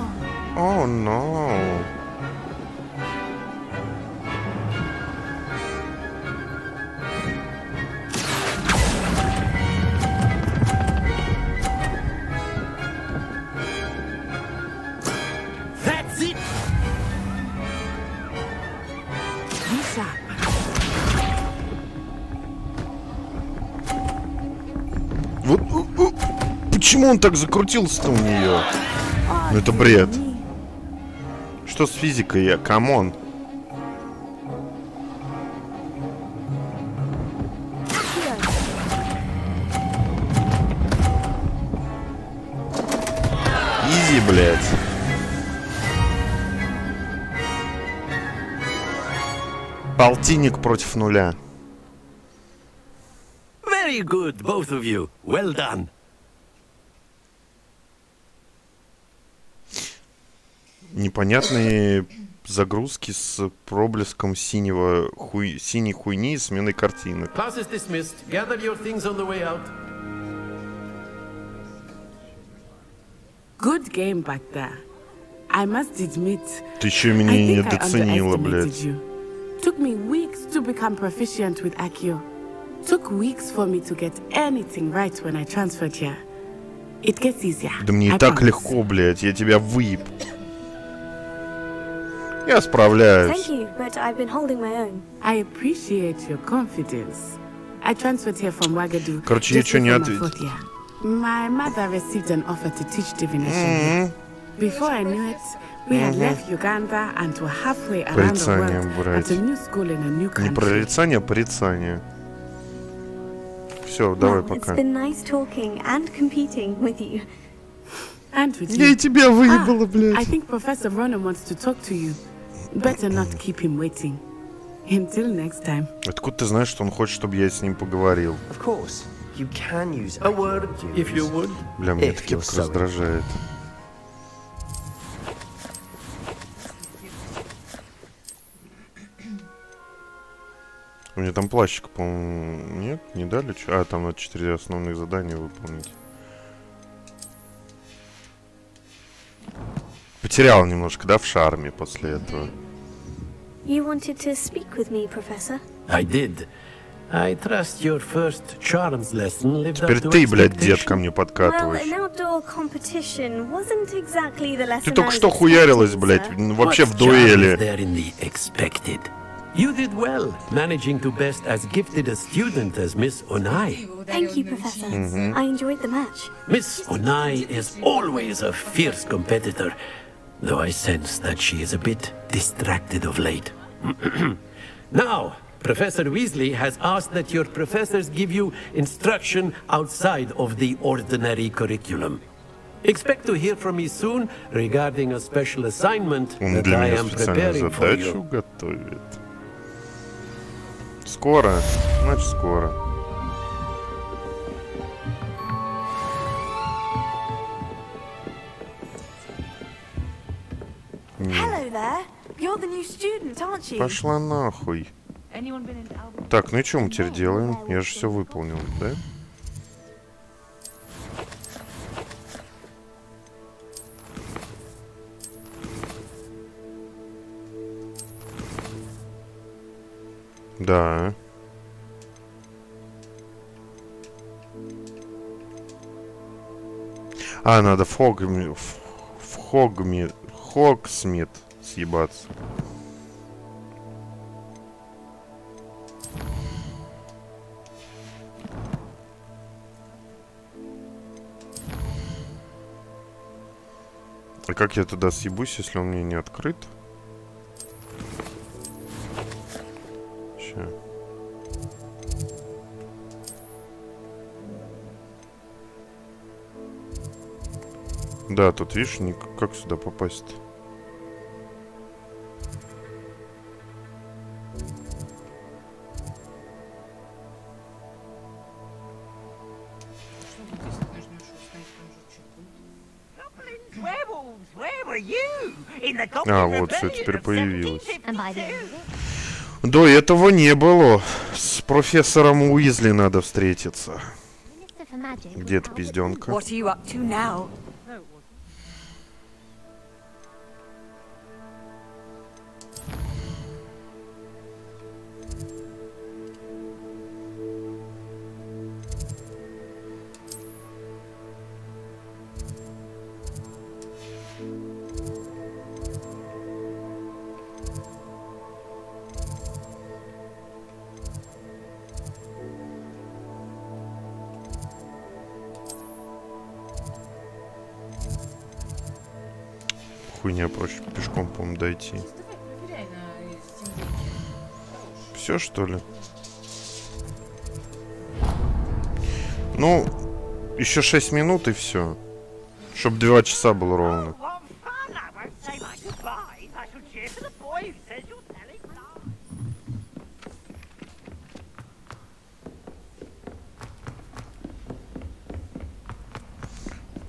Oh no. That's it. Вот почему он так закрутился-то у нее? Ну это бред. Что с физикой я? Камон. Изи, блядь. Полтинник против нуля. Very good, both of you. Well done. Непонятные загрузки с проблеском синей хуйни и сменой картинок. Class is dismissed. Gather your things on the way out. Good game back there. I must admit. Ты еще меня недооценила, блядь. Took me weeks to become proficient with Accio. Took weeks for me to get anything right when I transferred here. It gets easier. Да мне и так легко, блядь. Я тебя выеб. Я справляюсь. Thank you, but I've been holding my own. I appreciate your confidence. I transferred here from Wagadu. Короче, я что не ответил. My mother received an offer to teach divination here. Before I knew it, we had left Uganda and were halfway around the world at a new school in a new country. Не прорицание, а порицание. Все, давай пока. It's been nice talking and competing with you. And with Я you. тебя выебала, блядь. I think Professor Rano wants to talk to you. Better not keep him waiting. Until next time. Откуда ты знаешь, что он хочет, чтобы я с ним поговорил? Of course, you can use a word, if you would. Бля, мне эта кепка раздражает. У меня там плащик, по-моему, нет? Не дали? А, там надо 4 основных задания выполнить. Потерял немножко, да, в шарме после этого. You wanted to speak with me, Professor? I did. I trust your first charms lesson lived up to Теперь ты, блядь, дед, ко мне подкатываешь. Ты только что хуярилась, блядь, вообще в дуэли. You did well, managing to best as gifted a student as Miss Onai. Thank you, Professor. I enjoyed the match. Miss Onai is always a fierce competitor, though I sense that she is a bit distracted of late. Now, Professor Weasley has asked that your professors give you instruction outside of the ordinary curriculum. Expect to hear from me soon regarding a special assignment that I am preparing for you. Скоро, значит скоро. Hello there. You're the new student, aren't you? Пошла нахуй. Так, ну и что мы теперь делаем? Я же все выполнил, да? Да. А, надо в Хогсмит съебаться. А как я туда съебусь, если он мне не открыт? Ща. Да, тут, видишь, как сюда попасть-то? А, вот, все, теперь появилось. До этого не было. С профессором Уизли надо встретиться. Где эта пизденка? Хуйня, проще пешком, по-моему, дойти. Все, что ли? Ну, еще 6 минут и все. Чтоб 2 часа было ровно.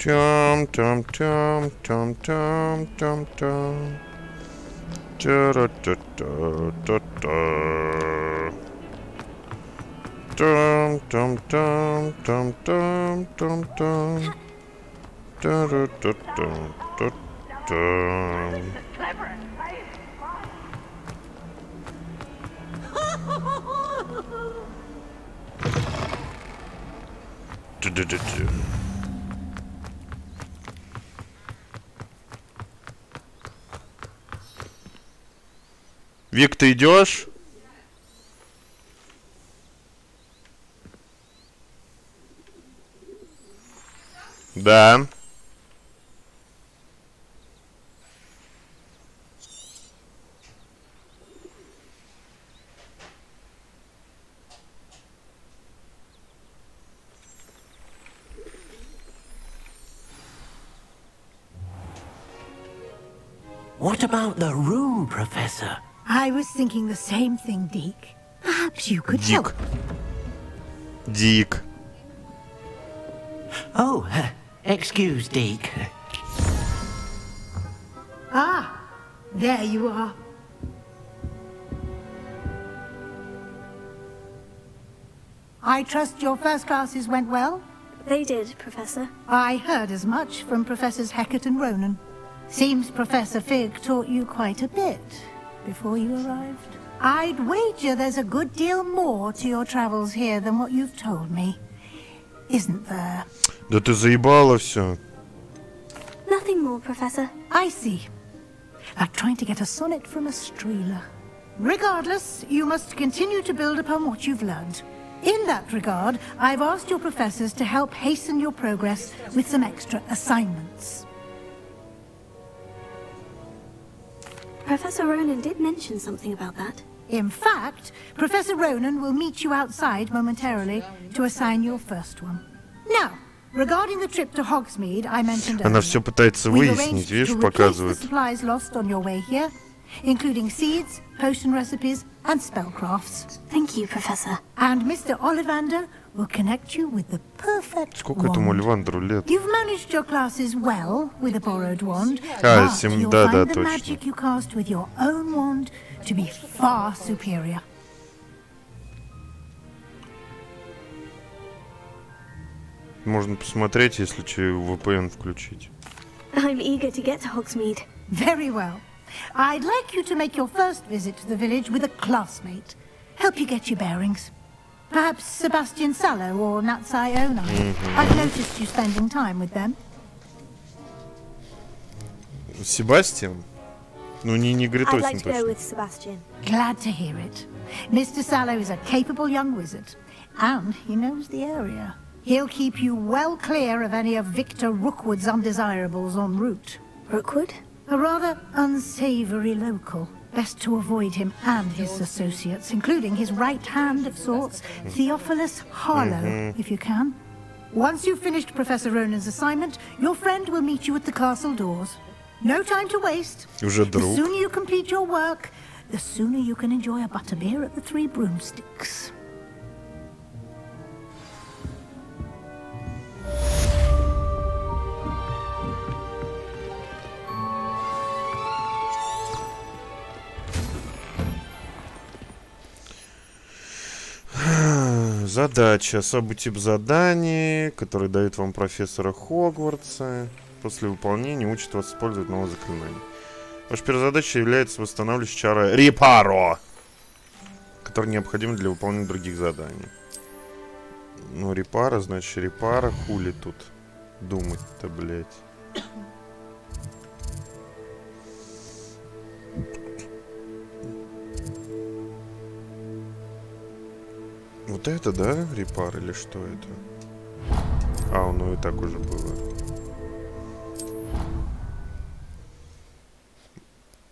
Там. Вик, ты идешь? Да. What about the room, Professor? I was thinking the same thing, Deke. Perhaps you could help. Дик. Oh, excuse, Deke. Ah, there you are. I trust your first classes went well? They did, Professor. I heard as much from Professors Hecat and Ronan. Seems Professor Fig taught you quite a bit before you arrived. I'd wager there's a good deal more to your travels here than what you've told me. Isn't there? Да ты заебала все. Nothing more, Professor. I see. Like trying to get a sonnet from a streeler. Regardless, you must continue to build upon what you've learned. In that regard, I've asked your professors to help hasten your progress with some extra assignments. Professor Ronan did mention something about that. In fact, Professor Ronan will meet you outside momentarily to assign your first one. Now, regarding the trip to Hogsmeade I mentioned earlier, Она все пытается выяснить, видишь, показывает. Supplies lost on your way here, including seeds, potion recipes, and spellcrafts. Thank you, Professor. And Mr. Ollivander will connect you with the perfect Сколько этому Оливандру лет? You've managed your classes well with a borrowed wand, А, but you'll да, find the точно. magic you cast with your own wand to be far superior. Можно посмотреть, если что, VPN включить. I'm eager to get to Hogsmeade. Very well. I'd like you to make your first visit to the village with a classmate. Help you get your bearings. Perhaps Sebastian Sallow or Natsai Onai. I've noticed you spending time with them. Себастьян? Ну, не говорит I'd точно. like to go with Sebastian. Glad to hear it. Mr. Sallow is a capable young wizard, and he knows the area. He'll keep you well clear of any of Victor Rookwood's undesirables en route. Rookwood? A rather unsavory local. Best to avoid him and his associates, including his right hand of sorts, Theophilus Harlow, if you can. Once you've finished Professor Ronan's assignment, your friend will meet you at the castle doors. No time to waste. Уже друг. The sooner you complete your work, the sooner you can enjoy a butterbeer at the Three Broomsticks. Задача. Особый тип заданий, который дает вам профессора Хогвартса. После выполнения учит вас использовать новое заклинание. Ваша первая задача является восстанавливающей чарой Репаро, которая необходима для выполнения других заданий. Ну, Репаро, значит, Репаро. Хули тут думать-то, блядь. Вот это, да, Репар, или что это? А, ну и так уже было.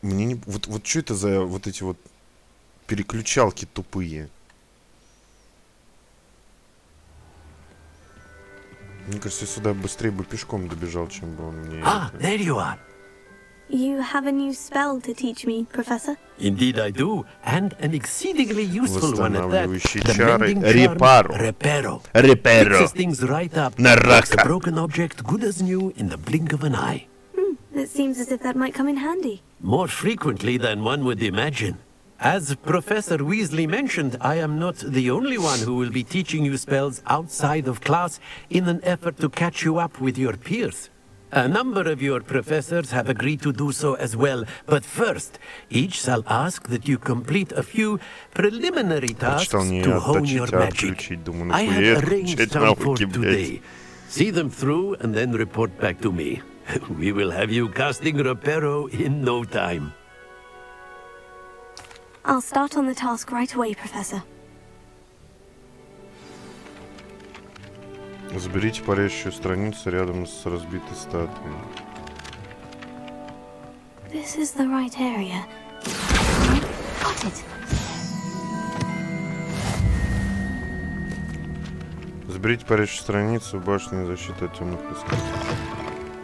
Мне не... Вот что это за вот эти вот переключалки тупые? Мне кажется, я сюда быстрее бы пешком добежал, чем бы он мне... There you are. You have a new spell to teach me, Professor? Indeed I do, and an exceedingly useful one at that. Восстанавливающие The чары. mending charm, Репаро. Reparo. Reparo. Fixes things right up. Нарака. Makes a broken object good as new in the blink of an eye. It seems as if that might come in handy. More frequently than one would imagine. As Professor Weasley mentioned, I am not the only one who will be teaching you spells outside of class in an effort to catch you up with your peers. A number of your professors have agreed to do so as well, but first, each shall ask that you complete a few preliminary tasks to hone your magic. I have arranged some for today. See them through and then report back to me. We will have you casting Reparo in no time. I'll start on the task right away, Professor. Заберите парящую страницу рядом с разбитой статуей. This is the right area. Got it. Заберите парящую страницу в башне защиты от темных искусств.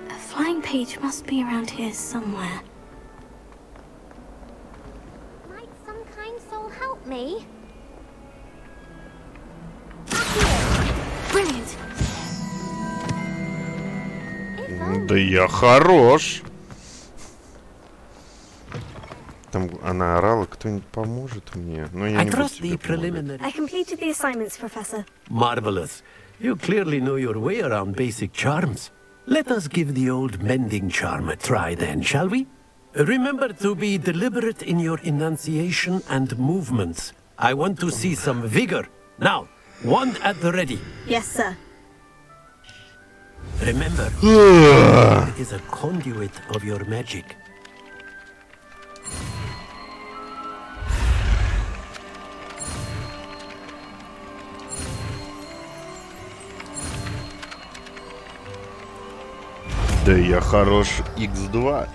A flying page must be around here somewhere. Might some kind soul help me? Brilliant. Да я хорош. Там она орала, кто-нибудь поможет мне. Но я не буду тебе помогать. I completed the assignments, Professor. Marvelous. You clearly know your way around basic charms. Let us give the old mending charm a try then, shall we? Remember to be deliberate in your enunciation and movements. I want to see some vigor. Now, wand at the ready. Yes, sir. Remember, it is a conduit of your magic. Да я хорош X2.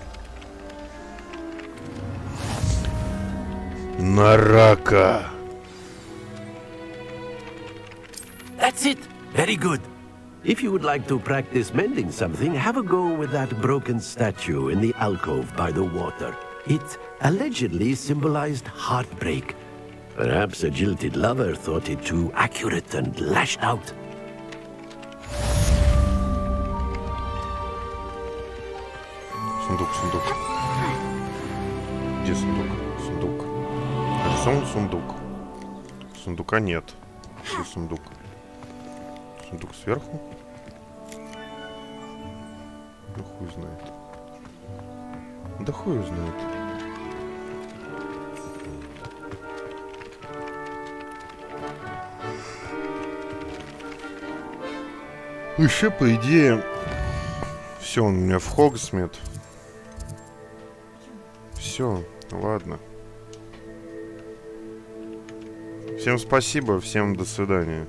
На рака. That's it. Very good. If you would like to practice mending something, have a go with that broken statue in the alcove by the water. It allegedly symbolized heartbreak. Perhaps a jilted lover thought it too accurate and lashed out. Сундук, сундук. Где сундук? Сундук. Нарисован сундук. Сундука нет. Где сундук? Сундук сверху? Да хуй знает. Да хуй знает. Еще, по идее, все, он у меня в Хогсмит. Все, ладно. Всем спасибо, всем до свидания.